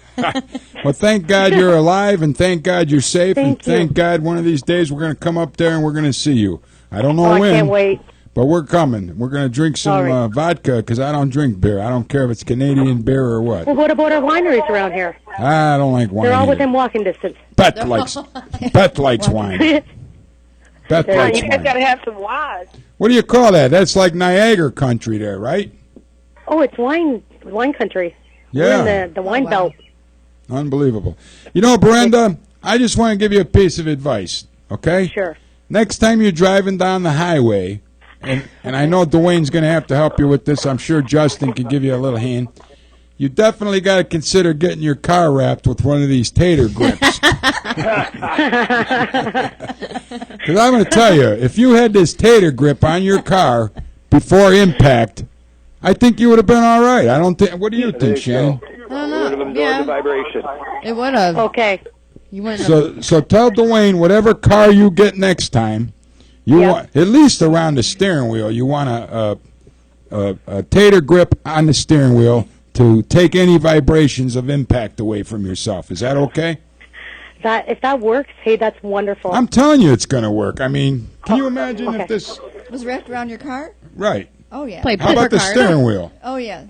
Well, thank God you're alive, and thank God you're safe, Thank you. Thank God one of these days we're going to come up there and we're going to see you. I don't know Oh, when. I can't wait. But we're coming. We're going to drink some All right. vodka because I don't drink beer. I don't care if it's Canadian beer or what. Well, what about our wineries around here? I don't like wine. They're all either. within walking distance. Beth likes wine. Beth likes You guys wine. got to have some wise. What do you call that? That's like Niagara country there, right? Oh, it's wine country. Yeah. We're in the wine belt. Unbelievable. You know, Brenda, I just want to give you a piece of advice, okay? Sure. Next time you're driving down the highway, and I know Dwayne's going to have to help you with this. I'm sure Justin can give you a little hand. You definitely got to consider getting your car wrapped with one of these tater grips. Because I'm going to tell you, if you had this tater grip on your car before impact, I think you would have been all right. I don't think. What do you think, Shannon? I don't Would know. have absorbed Yeah, the vibration. it would have. Okay. You wouldn't have. So tell Dwayne whatever car you get next time, you Yep. want at least around the steering wheel. You want a tater grip on the steering wheel to take any vibrations of impact away from yourself. Is that okay? If that works, hey, that's wonderful. I'm telling you, it's going to work. I mean, can you imagine okay. if this? Was wrapped around your car? Right. Oh, yeah. Play How about the card. steering wheel? Oh, yeah.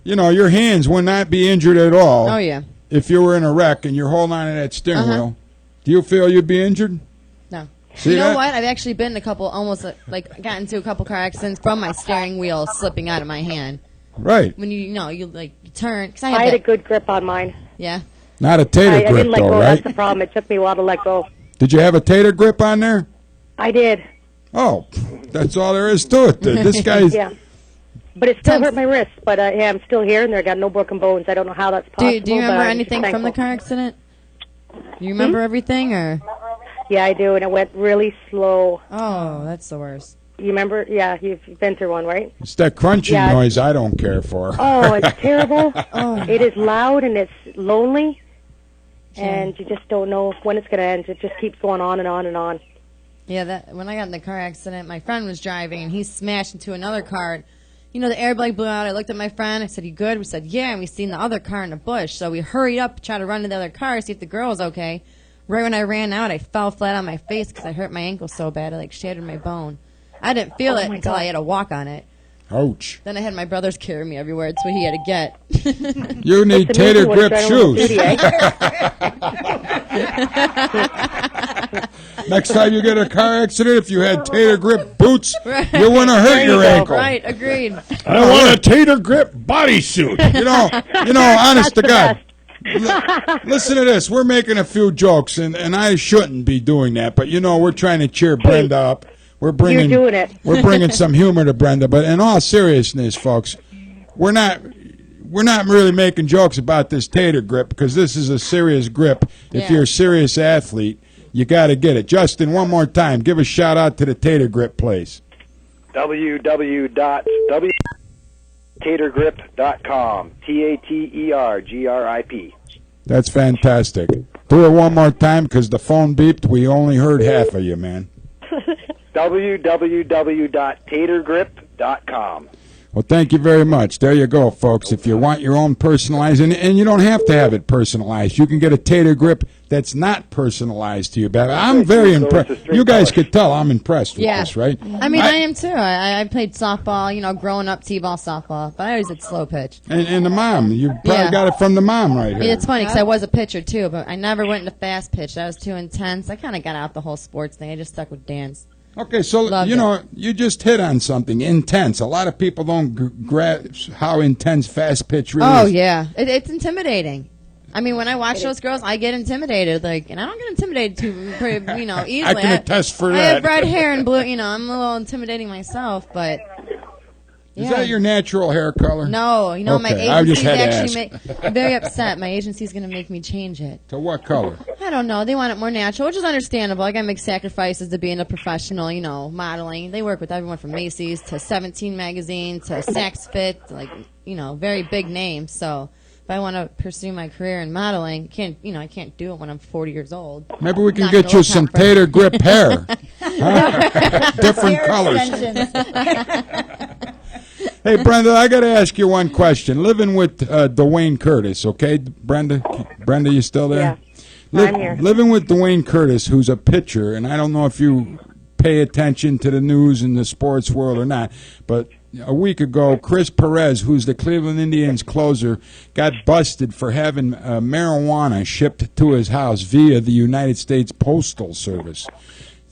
You know, your hands would not be injured at all. Oh yeah. If you were in a wreck and you're holding on to that steering wheel, do you feel you'd be injured? No. See You know that? what? I've actually been in a couple, almost like got into a couple car accidents from my steering wheel slipping out of my hand. Right. When you turn. Cause I I had a that, good grip on mine. yeah. Not a tater I grip, didn't let though, go. right? That's the problem. It took me a while to let go. Did you have a tater grip on there? I did. Oh, that's all there is to it. This guy's. Yeah. But it still hurt my wrist. But yeah, I'm still here, and I got no broken bones. I don't know how that's possible. Do you remember but I'm anything from the thankful. car accident? Do you remember everything or? Yeah, I do, and it went really slow. Oh, that's the worst. You remember? Yeah, you've been through one, right? It's that crunching Yeah. noise I don't care for. Oh, it's terrible. It is loud and it's lonely, and you just don't know when it's going to end. It just keeps going on and on and on. Yeah, that when I got in the car accident, my friend was driving and he smashed into another car. You know, the air brake blew out. I looked at my friend. I said, "You good?" We said, "Yeah." And we seen the other car in a bush, so we hurried up, tried to run to the other car, see if the girl was okay. Right when I ran out, I fell flat on my face because I hurt my ankle so bad I shattered my bone. I didn't feel it until I had to walk on it. Ouch. Then I had my brothers carry me everywhere. It's what he had to get. You need It's tater amazing what grip adrenaline shoes. will do to you, eh? Next time you get a car accident, if you had tater grip boots, Right. you want to hurt There you your go. ankle. Right, agreed. I want a tater grip bodysuit. You know, honest to the God. Listen to this. We're making a few jokes, and I shouldn't be doing that, but we're trying to cheer Brenda up. We're bringing You're doing it. We're bringing some humor to Brenda, but in all seriousness, folks, we're not really making jokes about this tater grip because this is a serious grip. If Yeah. you're a serious athlete, you got to get it. Justin, one more time, give a shout out to the tater grip place. www.tatergrip.com. TATERGRIP. That's fantastic. Do it one more time because the phone beeped. We only heard half of you, man. www.tatergrip.com. Well, thank you very much. There you go, folks. If you want your own personalized, and you don't have to have it personalized. You can get a tater grip that's not personalized to you. But I'm very So it's a impressed. straight You guys polish. could tell I'm impressed with Yeah. this, right? I mean, I am too. I played softball, growing up, t-ball, softball, but I always did slow pitch. And the mom, you probably Yeah. got it from the mom right here. It's funny because I was a pitcher too, but I never went into fast pitch. That was too intense. I kind of got out the whole sports thing. I just stuck with dance. Okay, so, Loved you just hit on something intense. A lot of people don't grasp how intense fast pitch really Oh is. yeah, it's intimidating. I mean, when I watch those girls, I get intimidated. And I don't get intimidated too, easily. I can attest for I that. have red hair and blue. I'm a little intimidating myself, but Is that your natural hair color? No, you know, my Okay, I just agency's had to actually very upset. My agency's going to make me change it. To what color? I don't know. They want it more natural, which is understandable. I got to make sacrifices to being a professional, you know, modeling. They work with everyone from Macy's to 17 magazine to Saks Fit, like, you know, very big names. So if I want to pursue my career in modeling, I can't do it when I'm 40 years old. Maybe we can get you some tater grip hair. Huh? Different colors. Hey, Brenda, I got to ask you one question. Living with Dwayne Curtis, okay? Brenda, you still there? Yeah, I'm here. Living with Dwayne Curtis, who's a pitcher, and I don't know if you pay attention to the news in the sports world or not, but a week ago, Chris Perez, who's the Cleveland Indians closer, got busted for having marijuana shipped to his house via the United States Postal Service.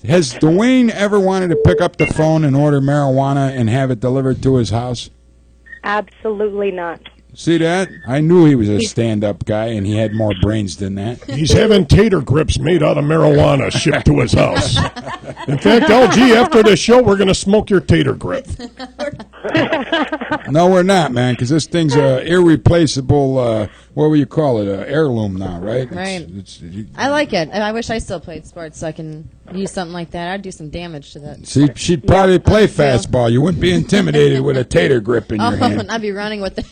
Has Dwayne ever wanted to pick up the phone and order marijuana and have it delivered to his house? Absolutely not. See that? I knew he was a stand-up guy, and he had more brains than that. He's having tater grips made out of marijuana shipped to his house. In fact, LG, after this show, we're going to smoke your tater grip. No, we're not, man, because this thing's a irreplaceable, what would you call it, heirloom now, right? Right. I like it. I wish I still played sports so I can use something like that. I'd do some damage to that. See, she'd probably play fastball. You wouldn't be intimidated with a tater grip in your hand. I'd be running with it.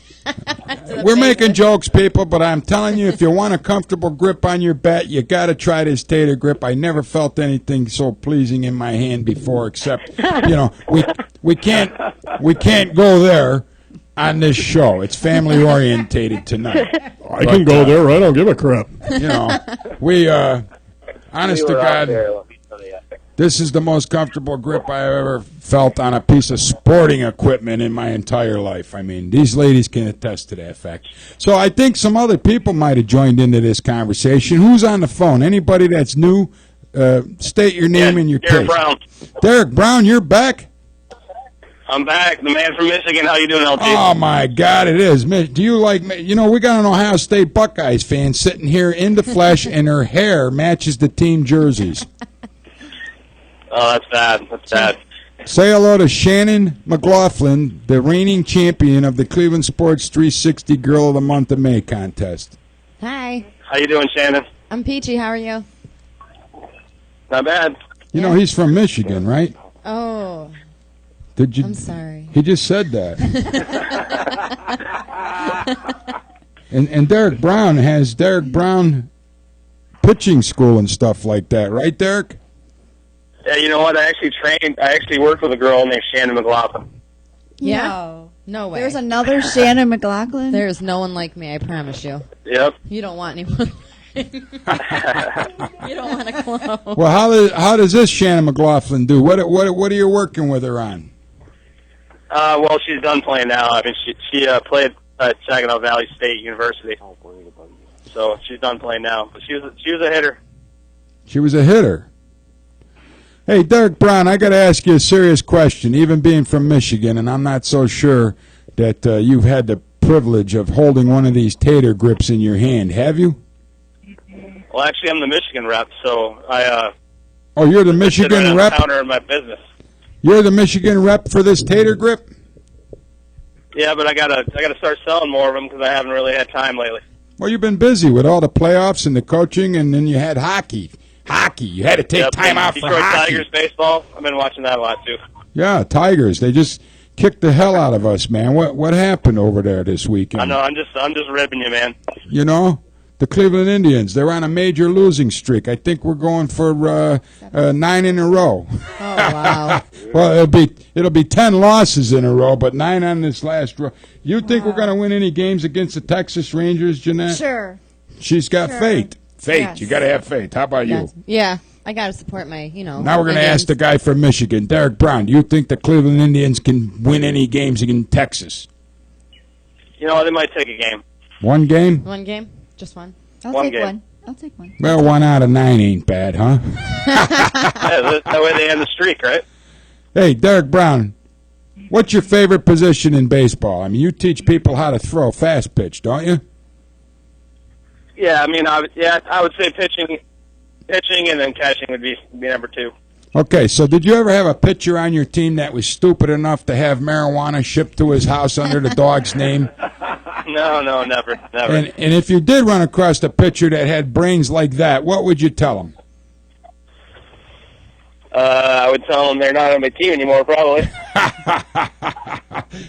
We're making jokes, people, but I'm telling you, if you want a comfortable grip on your bat, you got to try this tater grip. I never felt anything so pleasing in my hand before, except, you know, we can't go there on this show. It's family orientated tonight. I can go there. I don't give a crap. You know, we honest to God, this is the most comfortable grip I have ever felt on a piece of sporting equipment in my entire life. I mean, these ladies can attest to that fact. So I think some other people might have joined into this conversation. Who's on the phone? Anybody that's new? State your name and your Derek case. Brown. Derek Brown, you're back? I'm back. The man from Michigan. How you doing, LG? Oh, my God, it is. Do you like, you know, we got an Ohio State Buckeyes fan sitting here in the flesh, and her hair matches the team jerseys. Oh, that's bad. That's bad. Say hello to Shannon McLaughlin, the reigning champion of the Cleveland Sports 360 Girl of the Month of May contest. Hi. How you doing, Shannon? I'm Peachy. How are you? Not bad. You know, he's from Michigan, right? Oh. Did you? I'm sorry. He just said that. and Derek Brown has Derek Brown pitching school and stuff like that, right, Derek? Yeah, you know what? I actually worked with a girl named Shannon McLaughlin. Yeah? No way. There's another Shannon McLaughlin? There's no one like me, I promise you. Yep. You don't want anyone. You don't want a clone. Well, how does this Shannon McLaughlin do? What are you working with her on? Well, she's done playing now. I mean, she played at Saginaw Valley State University. So she's done playing now. But she was a hitter. She was a hitter. Hey, Derek Brown, I got to ask you a serious question. Even being from Michigan, and I'm not so sure that you've had the privilege of holding one of these tater grips in your hand. Have you? Well, actually, I'm the Michigan rep, so I. Oh, you're the Michigan rep? Counter in my business. You're the Michigan rep for this tater grip? Yeah, but I gotta start selling more of them because I haven't really had time lately. Well, you've been busy with all the playoffs and the coaching, and then you had hockey. You had to take time out for Detroit hockey. Tigers baseball. I've been watching that a lot too. Yeah, Tigers. They just kicked the hell out of us, man. What happened over there this weekend? I know. I'm just ribbing you, man. You know, the Cleveland Indians. They're on a major losing streak. I think we're going for 9 in a row. Oh wow. Well, it'll be 10 losses in a row, but 9 on this last row. You think we're going to win any games against the Texas Rangers, Janette? Sure. She's got faith. Faith. Yes. You got to have faith. How about you? Yeah, I got to support my, Now we're going to Indians. ask the guy from Michigan, Derek Brown. Do you think the Cleveland Indians can win any games in Texas? You know, they might take a game. One game? One game? Just one? One game. One. I'll take one. Well, 1 out of 9 ain't bad, huh? Yeah, that way they end the streak, right? Hey, Derek Brown, what's your favorite position in baseball? I mean, you teach people how to throw fast pitch, don't you? Yeah, I mean, I would say pitching, and then catching would be number 2. Okay, so did you ever have a pitcher on your team that was stupid enough to have marijuana shipped to his house under the dog's name? No, never. And if you did run across a pitcher that had brains like that, what would you tell him? I would tell them they're not on my team anymore, probably.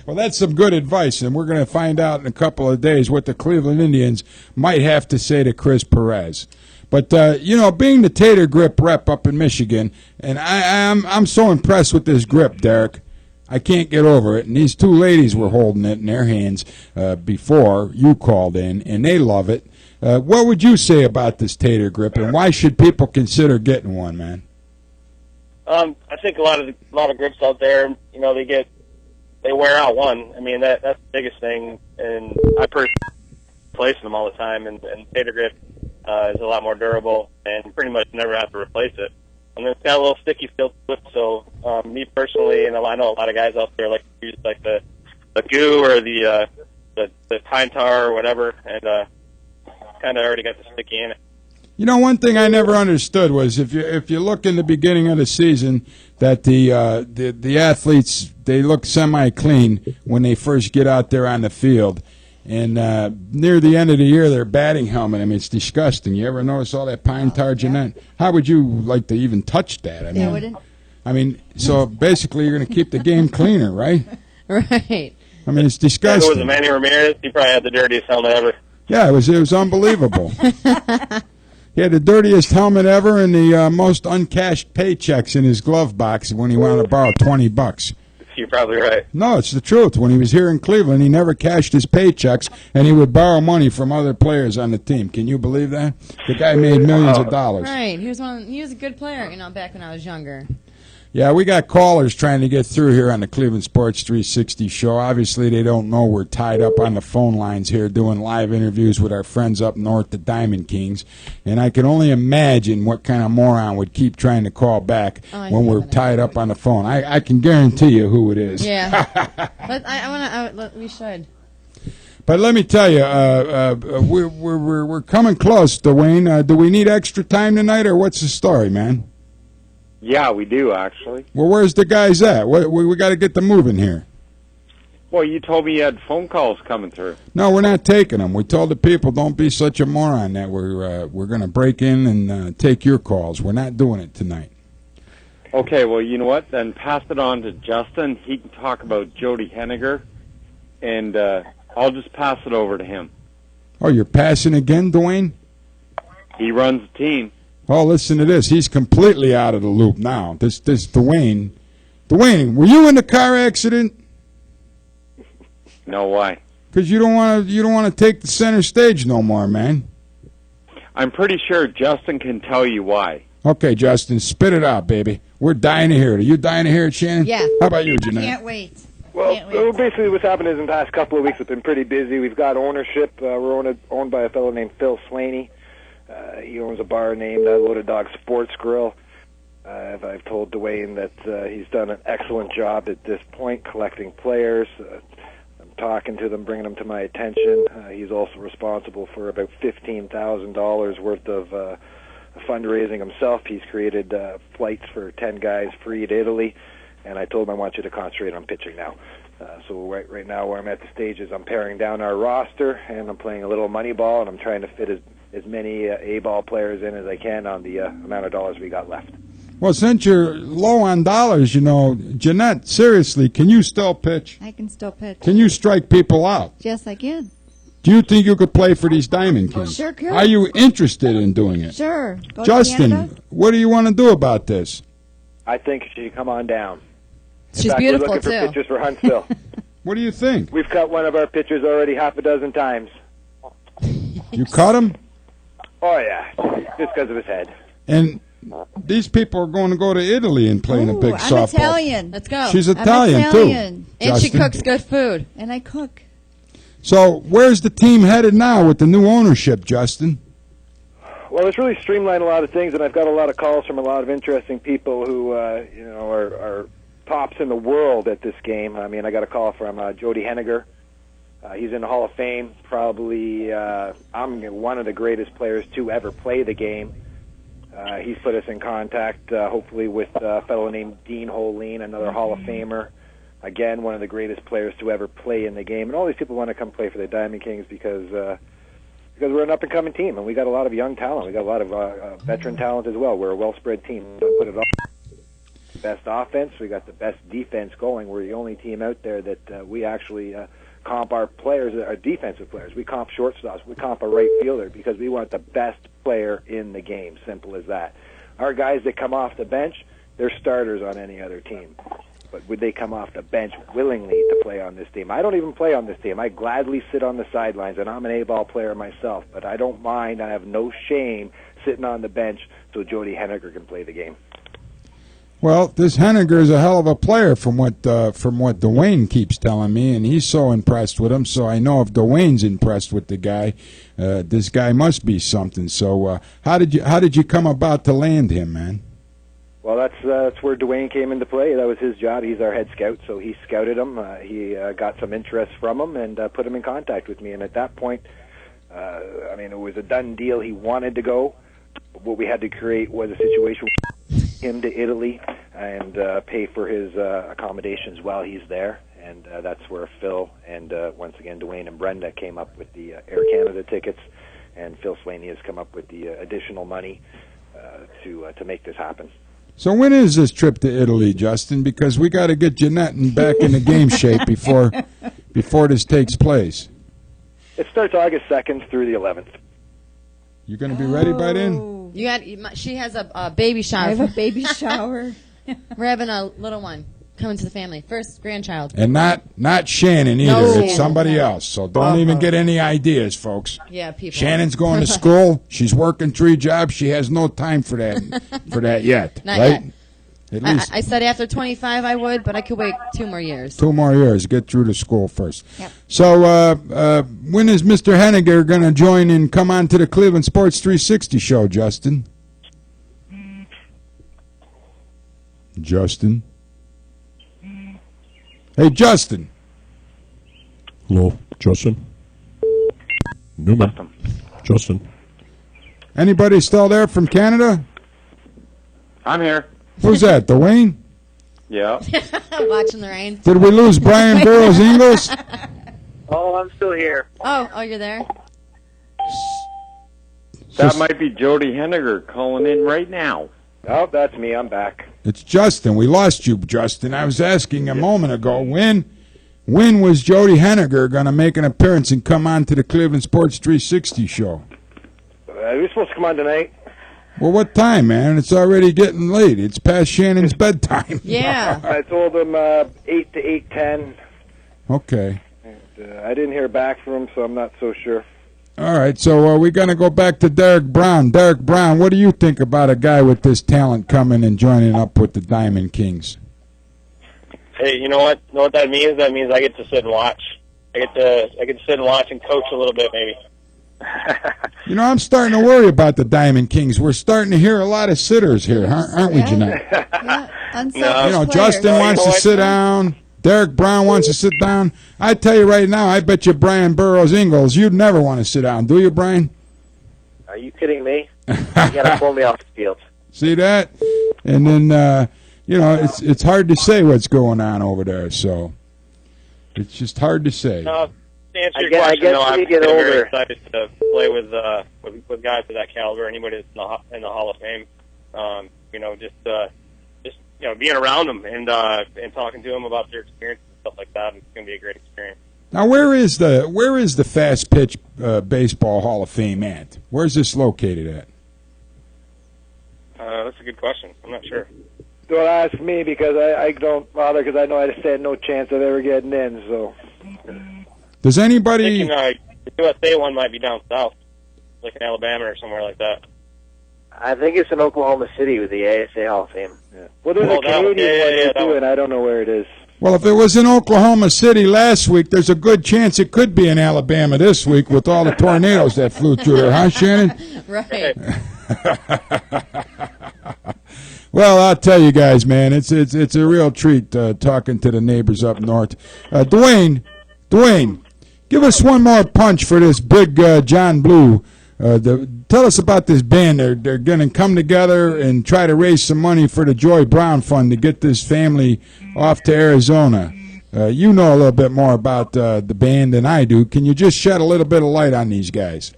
Well, that's some good advice, and we're going to find out in a couple of days what the Cleveland Indians might have to say to Chris Perez. But, being the Tater Grip rep up in Michigan, and I'm so impressed with this grip, Derek. I can't get over it. And these two ladies were holding it in their hands before you called in, and they love it. What would you say about this Tater Grip, and why should people consider getting one, man? I think a lot of grips out there, they wear out one. I mean, that's the biggest thing, and I personally replace them all the time, and Tater Grip is a lot more durable, and pretty much never have to replace it. And it's got a little sticky feel to it, so me personally, and I know a lot of guys out there like to use like the goo or the pine tar or whatever, and kind of already got the sticky in it. One thing I never understood was if you look in the beginning of the season that the athletes, they look semi-clean when they first get out there on the field. And near the end of the year, their batting helmet, I mean, it's disgusting. You ever notice all that pine tar, Janette? How would you like to even touch that? I mean, so basically you're going to keep the game cleaner, right? Right. I mean, it's disgusting. If it was Manny Ramirez, he probably had the dirtiest helmet ever. Yeah, it was unbelievable. He had the dirtiest helmet ever and the most uncashed paychecks in his glove box when he wanted to borrow $20. You're probably right. No, it's the truth. When he was here in Cleveland, he never cashed his paychecks, and he would borrow money from other players on the team. Can you believe that? The guy made millions of dollars. Right. He was a good player, back when I was younger. Yeah, we got callers trying to get through here on the Cleveland Sports 360 show. Obviously, they don't know we're tied up on the phone lines here doing live interviews with our friends up north, the Diamond Kings. And I can only imagine what kind of moron would keep trying to call back when we're tied up on the phone. I can guarantee you who it is. Yeah. But we should. But let me tell you, we're coming close, Dwayne. Do we need extra time tonight, or what's the story, man? Yeah, we do, actually. Well, where's the guys at? We got to get them moving here. Well, you told me you had phone calls coming through. No, we're not taking them. We told the people, don't be such a moron, that we're going to break in and take your calls. We're not doing it tonight. Okay, well, you know what? Then pass it on to Justin. He can talk about Jody Henniger, and I'll just pass it over to him. Oh, you're passing again, Dwayne? He runs the team. Oh, listen to this. He's completely out of the loop now. This Dwayne. Dwayne, were you in the car accident? No, why? Because you don't want to take the center stage no more, man. I'm pretty sure Justin can tell you why. Okay, Justin, spit it out, baby. We're dying to hear it. Are you dying to hear it, Shannon? Yeah. How about you, Janette? Can't wait. Well, basically what's happened is in the past couple of weeks we've been pretty busy. We've got ownership. We're owned by a fellow named Phil Slaney. He owns a bar named Loaded Dog Sports Grill. I've told Dwayne that he's done an excellent job at this point collecting players. I'm talking to them, bringing them to my attention. He's also responsible for about $15,000 worth of fundraising himself. He's created flights for 10 guys free to Italy, and I told him I want you to concentrate on pitching now. So right now where I'm at the stage is I'm paring down our roster, and I'm playing a little money ball, and I'm trying to fit as many A-ball players in as I can on the amount of dollars we got left. Well, since you're low on dollars, Janette, seriously, can you still pitch? I can still pitch. Can you strike people out? Yes, I can. Do you think you could play for these Diamond Kings? Sure could. Are you interested in doing it? Sure. Go to Justin, Canada? what do you want to do about this? I think she should come on down. She's In fact, beautiful, we're looking too. for pitchers for Huntsville. What do you think? We've cut one of our pitchers already half a dozen times. You cut him? Oh, yeah, just because of his head. And these people are going to go to Italy and play in a big I'm softball. Italian. Let's go. She's I'm Italian, Italian. too. And she Justin. cooks good food. And I cook. So where's the team headed now with the new ownership, Justin? Well, it's really streamlined a lot of things, and I've got a lot of calls from a lot of interesting people who, are tops in the world at this game. I mean, I got a call from Jody Henniger. He's in the Hall of Fame. Probably, I'm one of the greatest players to ever play the game. He's put us in contact, hopefully, with a fellow named Dean Holeen, another Hall of Famer. Again, one of the greatest players to ever play in the game. And all these people want to come play for the Diamond Kings because we're an up-and-coming team, and we got a lot of young talent. We got a lot of veteran talent as well. We're a well-spread team. Don't put it all. Best offense, we got the best defense going. We're the only team out there that we actually comp our players, our defensive players. We comp shortstops. We comp a right fielder because we want the best player in the game. Simple as that. Our guys that come off the bench, they're starters on any other team. But would they come off the bench willingly to play on this team? I don't even play on this team. I gladly sit on the sidelines, and I'm an A-ball player myself. But I don't mind. I have no shame sitting on the bench so Jody Henniger can play the game. Well, this Henniger is a hell of a player from what Dwayne keeps telling me, and he's so impressed with him. So I know if Dwayne's impressed with the guy, this guy must be something. So how did you come about to land him, man? Well, that's where Dwayne came into play. That was his job. He's our head scout, so he scouted him. He got some interest from him and put him in contact with me. And at that point, it was a done deal. He wanted to go. What we had to create was a situation him to Italy and pay for his accommodations while he's there, and that's where Phil and once again Dwayne and Brenda came up with the Air Canada tickets, and Phil Slaney has come up with the additional money to make this happen. So when is this trip to Italy, Justin? Because we got to get Janette back in the game shape before this takes place. It starts August 2nd through the 11th. You going to be ready by then? She has a baby shower. I have a baby shower. We're having a little one coming to the family. First grandchild. And not Shannon either. No. It's somebody else. So don't even get any ideas, folks. Yeah, people. Shannon's going to school. She's working 3 jobs. She has no time for that yet. Not right? yet. At least I said after 25 I would, but I could wait 2 more years. 2 more years. Get through to school first. Yep. So when is Mr. Henniger going to join and come on to the Cleveland Sports 360 show, Justin? Justin? Hey, Justin. Hello, Justin. Newman. Justin. Anybody still there from Canada? I'm here. Who's that, Dwayne? Yeah. Watching the rain. Did we lose Bryan Burrows Ingalls? Oh, I'm still here. Oh, you're there? That might be Jody Henniger calling in right now. Oh, that's me. I'm back. It's Justin. We lost you, Justin. I was asking a moment ago, when was Jody Henniger going to make an appearance and come on to the Cleveland Sports 360 show? He was supposed to come on tonight. Well, what time, man? It's already getting late. It's past Shannon's bedtime. Yeah. I told him 8 to 8:10. Okay. And, I didn't hear back from him, so I'm not so sure. All right, so we're going to go back to Derek Brown. Derek Brown, what do you think about a guy with this talent coming and joining up with the Diamond Kings? Hey, you know what? You know what that means? That means I get to sit and watch. I get to sit and watch and coach a little bit, maybe. You know, I'm starting to worry about the Diamond Kings. We're starting to hear a lot of sitters here, aren't we, Janette? Yeah, unselfish You know, players. Justin wants to sit down. Derek Brown wants to sit down. I tell you right now, I bet you Bryan Burrows Ingalls, you'd never want to sit down, do you, Brian? Are you kidding me? You gotta pull me off the field. See that? And then, you know, it's hard to say what's going on over there, so it's just hard to say. No, to answer your I question, guess no, when I'm you get very older- excited to play with guys of that caliber. Anybody that's in the Hall of Fame, you know, just you know, being around them and talking to them about their experience and stuff like that. It's going to be a great experience. Now, where is the Fastpitch Baseball Hall of Fame at? Where's this located at? That's a good question. I'm not sure. Don't ask me because I don't bother because I know I stand no chance of ever getting in. So, Does anybody? Thinking, the USA one might be down south, like in Alabama or somewhere like that. I think it's in Oklahoma City with the ASA Hall of Fame. yeah. Well, there's a Canadian one that too, one. and I don't know where it is. Well, if it was in Oklahoma City last week, there's a good chance it could be in Alabama this week with all the tornadoes that flew through there, huh, Shannon? Right. Well, I'll tell you guys, man, it's a real treat talking to the neighbors up north. Dwayne, give us one more punch for this big John Blue Tell us about this band. They're going to come together and try to raise some money for the Joy Brown Fund to get this family off to Arizona. You know a little bit more about the band than I do. Can you just shed a little bit of light on these guys?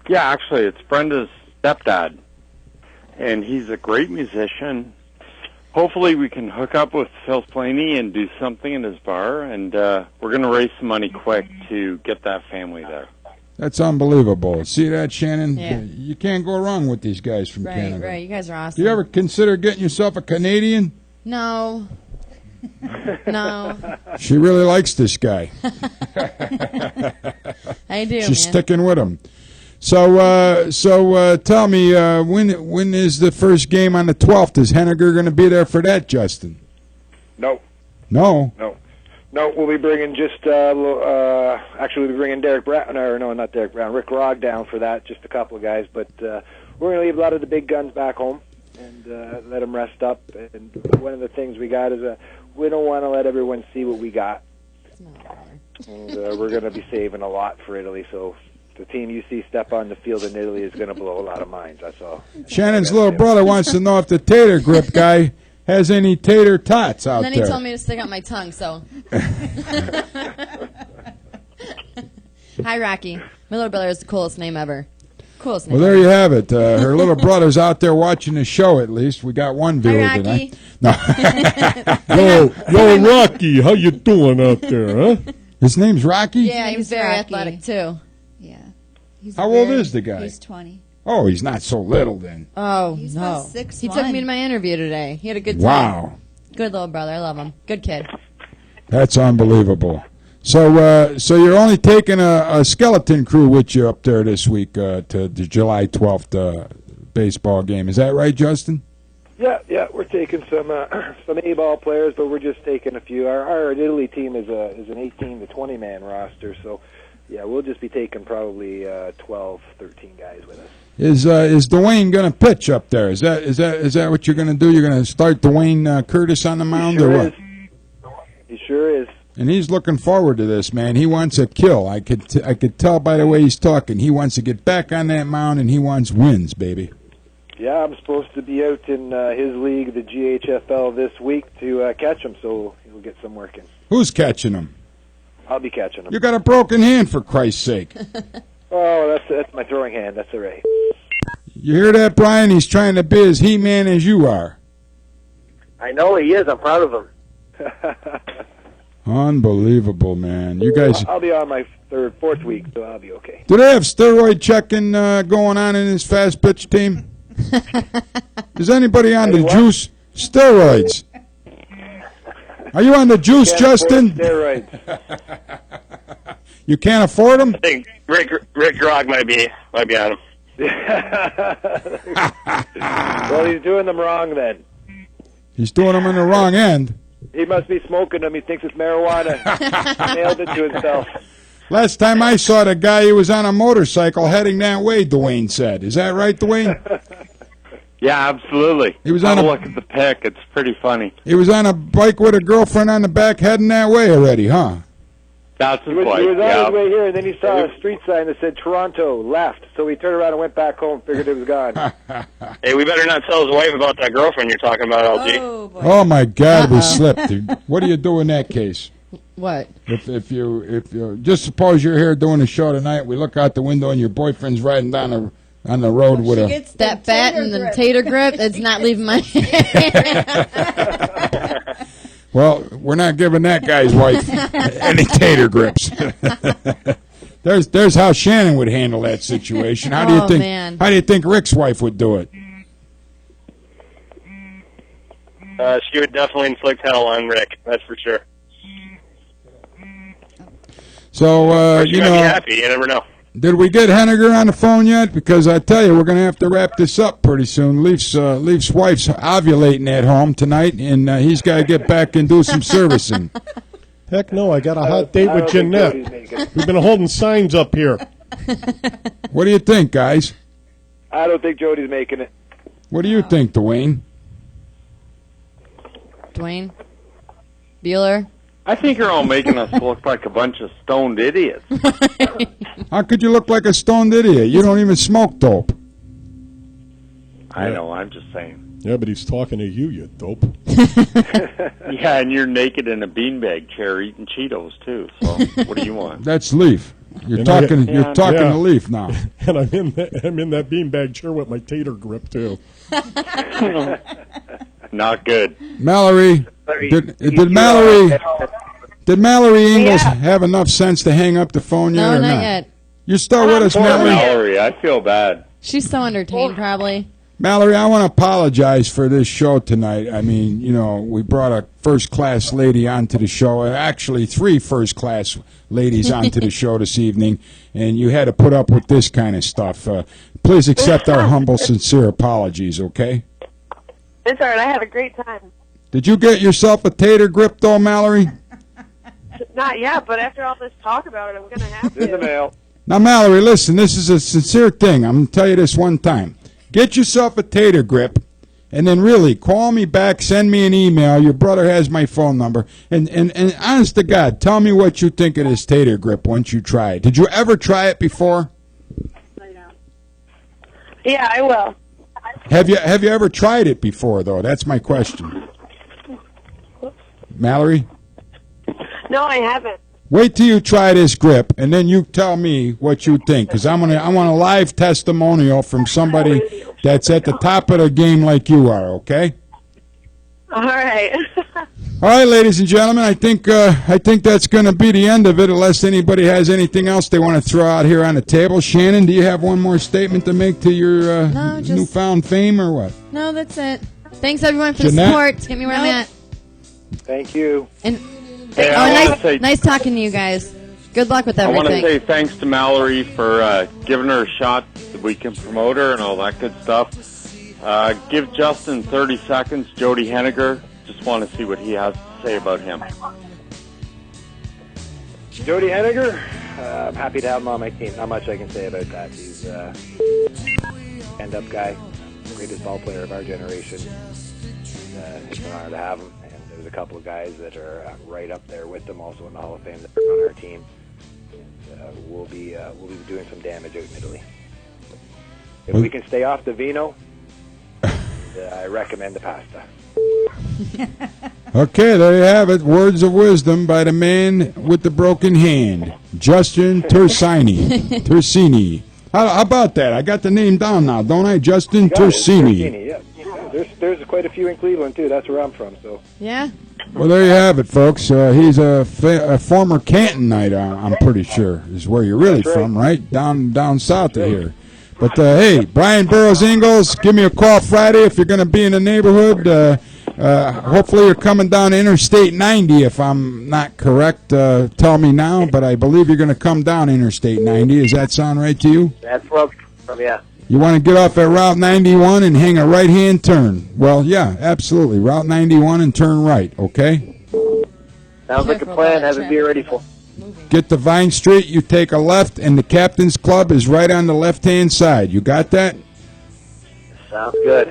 Yeah, actually, it's Brenda's stepdad, and he's a great musician. Hopefully we can hook up with Phil Slaney and do something in his bar, and we're going to raise some money quick to get that family there. That's unbelievable. See that, Shannon? Yeah. You can't go wrong with these guys from Canada. Right. You guys are awesome. Do you ever consider getting yourself a Canadian? No. No. She really likes this guy. I do, She's man. sticking with him. So tell me, when is the first game on the 12th? Is Henniger going to be there for that, Justin? No. No. We'll be bringing actually we'll be bringing Derek Brown, or no, not Derek Brown, Rick Rogg down for that, just a couple of guys. But we're going to leave a lot of the big guns back home and let them rest up. And one of the things we got is we don't want to let everyone see what we got. And we're going to be saving a lot for Italy, so the team you see step on the field in Italy is going to blow a lot of minds, that's all. Shannon's little brother wants to know if the tater grip guy has any tater tots out And then there. he told me to stick out my tongue, so. Hi, Rocky. My little brother is the coolest name ever. Coolest name Well, there ever. you have it. Her little brother's out there watching the show, at least. We got one viewer Hi, Rocky. tonight. No. Yo, Rocky, how you doing out there, huh? His name's Rocky? Yeah, he was He's very Rocky. athletic, too. Yeah. He's How old very- is the guy? He's 20. Oh, he's not so little then. Oh, He's no. about 6'1". He took me to my interview today. He had a good time. Wow. Good little brother. I love him. Good kid. That's unbelievable. So you're only taking a skeleton crew with you up there this week to the July 12th baseball game. Is that right, Justin? Yeah, we're taking some A-ball players, but we're just taking a few. Our Italy team is an 18 to 20 man roster, so yeah, we'll just be taking probably 12, 13 guys with us. Is Dwayne going to pitch up there? Is that what you're going to do? You're going to start Dwayne Curtis on the mound or what? He sure is. And he's looking forward to this, man. He wants a kill. I could tell by the way he's talking. He wants to get back on that mound and he wants wins, baby. Yeah, I'm supposed to be out in his league, the GHFL, this week to catch him, so he'll get some work in. Who's catching him? I'll be catching him. You got a broken hand, for Christ's sake. Oh, that's my throwing hand. That's all right. You hear that, Brian? He's trying to be as He-Man as you are. I know he is. I'm proud of him. Unbelievable, man. You guys... I'll be on my fourth week, so I'll be okay. Do they have steroid checking going on in this fast pitch team? Is anybody on the juice? Steroids. Are you on the juice, Can't Justin? afford steroids. You can't afford them? I think Rick Grog might be on him. Well, he's doing them wrong then. He's doing them in the wrong end. He must be smoking them. He thinks it's marijuana. Nailed it to himself. Last time I saw the guy, he was on a motorcycle heading that way, Dwayne said. Is that right, Dwayne? Yeah, absolutely. He was Have on a a- look at the pic. It's pretty funny. He was on a bike with a girlfriend on the back heading that way already, huh? That's He his was wife. on Yeah. his way here, and then he saw a street sign that said Toronto, left. So he turned around and went back home, figured it was gone. Hey, we better not tell his wife about that girlfriend you're talking about, LG. Oh, boy. Oh, my God, we slipped. Dude. What do you do in that case? What? If you just suppose you're here doing a show tonight, we look out the window and your boyfriend's riding down on the road with She a... gets That the fat tater and the grip. tater grip, it's not leaving my Well, we're not giving that guy's wife any tater grips. There's how Shannon would handle that situation. How do you Oh, think? man. How do you think Rick's wife would do it? She would definitely inflict hell on Rick, that's for sure. So She you might be know, happy, you never know. did we get Henniger on the phone yet? Because I tell you, we're going to have to wrap this up pretty soon. Leaf's wife's ovulating at home tonight, and he's got to get back and do some servicing. Heck no, I got a hot date I with don't think Jody's Janette. making it. We've been holding signs up here. What do you think, guys? I don't think Jody's making it. What do you think, Dwayne? Dwayne? Bueller? I think you're all making us look like a bunch of stoned idiots. How could you look like a stoned idiot? You don't even smoke dope. I know, I'm just saying. Yeah, but he's talking to you, you dope. Yeah, and you're naked in a beanbag chair eating Cheetos, too. So what do you want? That's Leaf. You're And talking yeah. to Leaf now. And I'm in that beanbag chair with my tater grip, too. Not good. Mallory, did Mallory Ingalls have enough sense to hang up the phone yet No, or not not? yet. You're still with us, Poor Mallory? Mallory, I feel bad. She's so entertained, probably. Mallory, I want to apologize for this show tonight. I mean, you know, we brought a first-class lady onto the show. Actually, 3 first-class ladies onto the show this evening, and you had to put up with this kind of stuff. Please accept our humble, sincere apologies, okay? It's all right. I had a great time. Did you get yourself a tater grip, though, Mallory? Not yet, but after all this talk about it, I'm going to have There's the to. mail. Now, Mallory, listen, this is a sincere thing. I'm going to tell you this one time. Get yourself a tater grip, and then really call me back, send me an email. Your brother has my phone number. And honest to God, tell me what you think of this tater grip once you try it. Did you ever try it before? Yeah, I will. Have you ever tried it before, though? That's my question. Mallory? No, I haven't. Wait till you try this grip, and then you tell me what you think, because I want a live testimonial from somebody that's at the top of the game like you are, okay? All right. All right, ladies and gentlemen, I think that's going to be the end of it, unless anybody has anything else they want to throw out here on the table. Shannon, do you have one more statement to make to your newfound fame, or what? No, that's it. Thanks, everyone, for Janette? the support. Get me where I'm at. Thank you. And Hey, I wanna say- nice talking to you guys. Good luck with I want to everything. say thanks to Mallory for giving her a shot that we can promote her and all that good stuff. Give Justin 30 seconds. Jody Henniger. Just want to see what he has to say about him. Jody Henniger, I'm happy to have him on my team. Not much I can say about that. He's a stand-up guy, greatest ball player of our generation. It's an honor to have him. And there's a couple of guys that are right up there with him, also in the Hall of Fame, that are on our team. And, we'll be doing some damage out in Italy. If we can stay off the vino, I recommend the pasta. Okay, there you have it. Words of wisdom by the man with the broken hand, Justin Tersigni. How about that? I got the name down now, don't I? Justin Tersigni. Yeah. There's quite a few in Cleveland, too. That's where I'm from. So. Yeah. Well, there you have it, folks. He's a former Cantonite, I'm pretty sure, is where you're really from, right? Down south of here. But, hey, Bryan Burrows Ingalls, give me a call Friday if you're going to be in the neighborhood. Hopefully you're coming down Interstate 90, if I'm not correct. Tell me now, but I believe you're going to come down Interstate 90. Does that sound right to you? That's where I'm from, yeah. You want to get off at Route 91 and hang a right-hand turn. Well, yeah, absolutely. Route 91 and turn right, okay? Sounds like a plan. Have a beer ready for. Get to Vine Street, you take a left, and the Captain's Club is right on the left-hand side. You got that? Sounds good.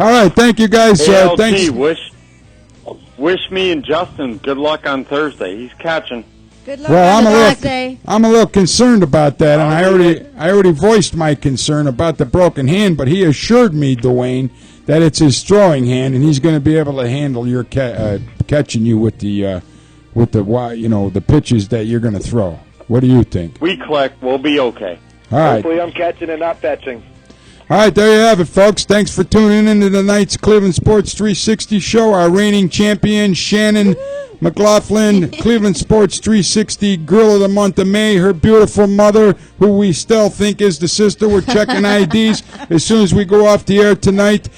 All right, thank you, guys. Hey, LT, Thanks. wish me and Justin good luck on Thursday. He's catching. Good luck Well, on the luck. last day. I'm a little concerned about that, and I already voiced my concern about the broken hand, but he assured me, Dwayne, that it's his throwing hand, and he's going to be able to handle your catching you with the the pitches that you're going to throw. What do you think? We click. We'll be okay. All right. Hopefully I'm catching and not fetching. All right, there you have it, folks. Thanks for tuning into tonight's Cleveland Sports 360 show. Our reigning champion, Shannon McLaughlin, Cleveland Sports 360 Girl of the Month of May. Her beautiful mother, who we still think is the sister. We're checking IDs as soon as we go off the air tonight.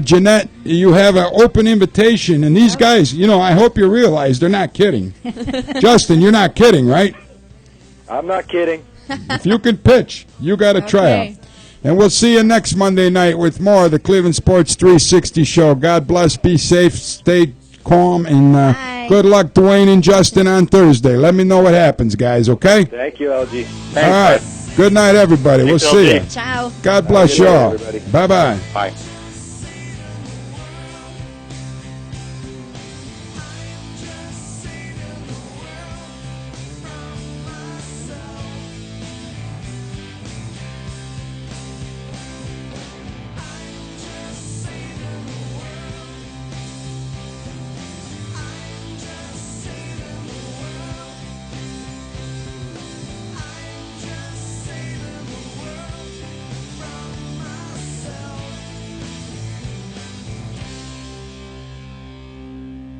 Janette, you have an open invitation. And these guys, I hope you realize they're not kidding. Justin, you're not kidding, right? I'm not kidding. If you can pitch, you got to try out. And we'll see you next Monday night with more of the Cleveland Sports 360 show. God bless, be safe, stay calm, and good luck, Dwayne and Justin, on Thursday. Let me know what happens, guys, okay? Thank you, LG. Thanks, all right. guys. Good night, everybody. Thanks, we'll see LG. you. Ciao. God bless Good you night, all. everybody. Bye-bye. Bye.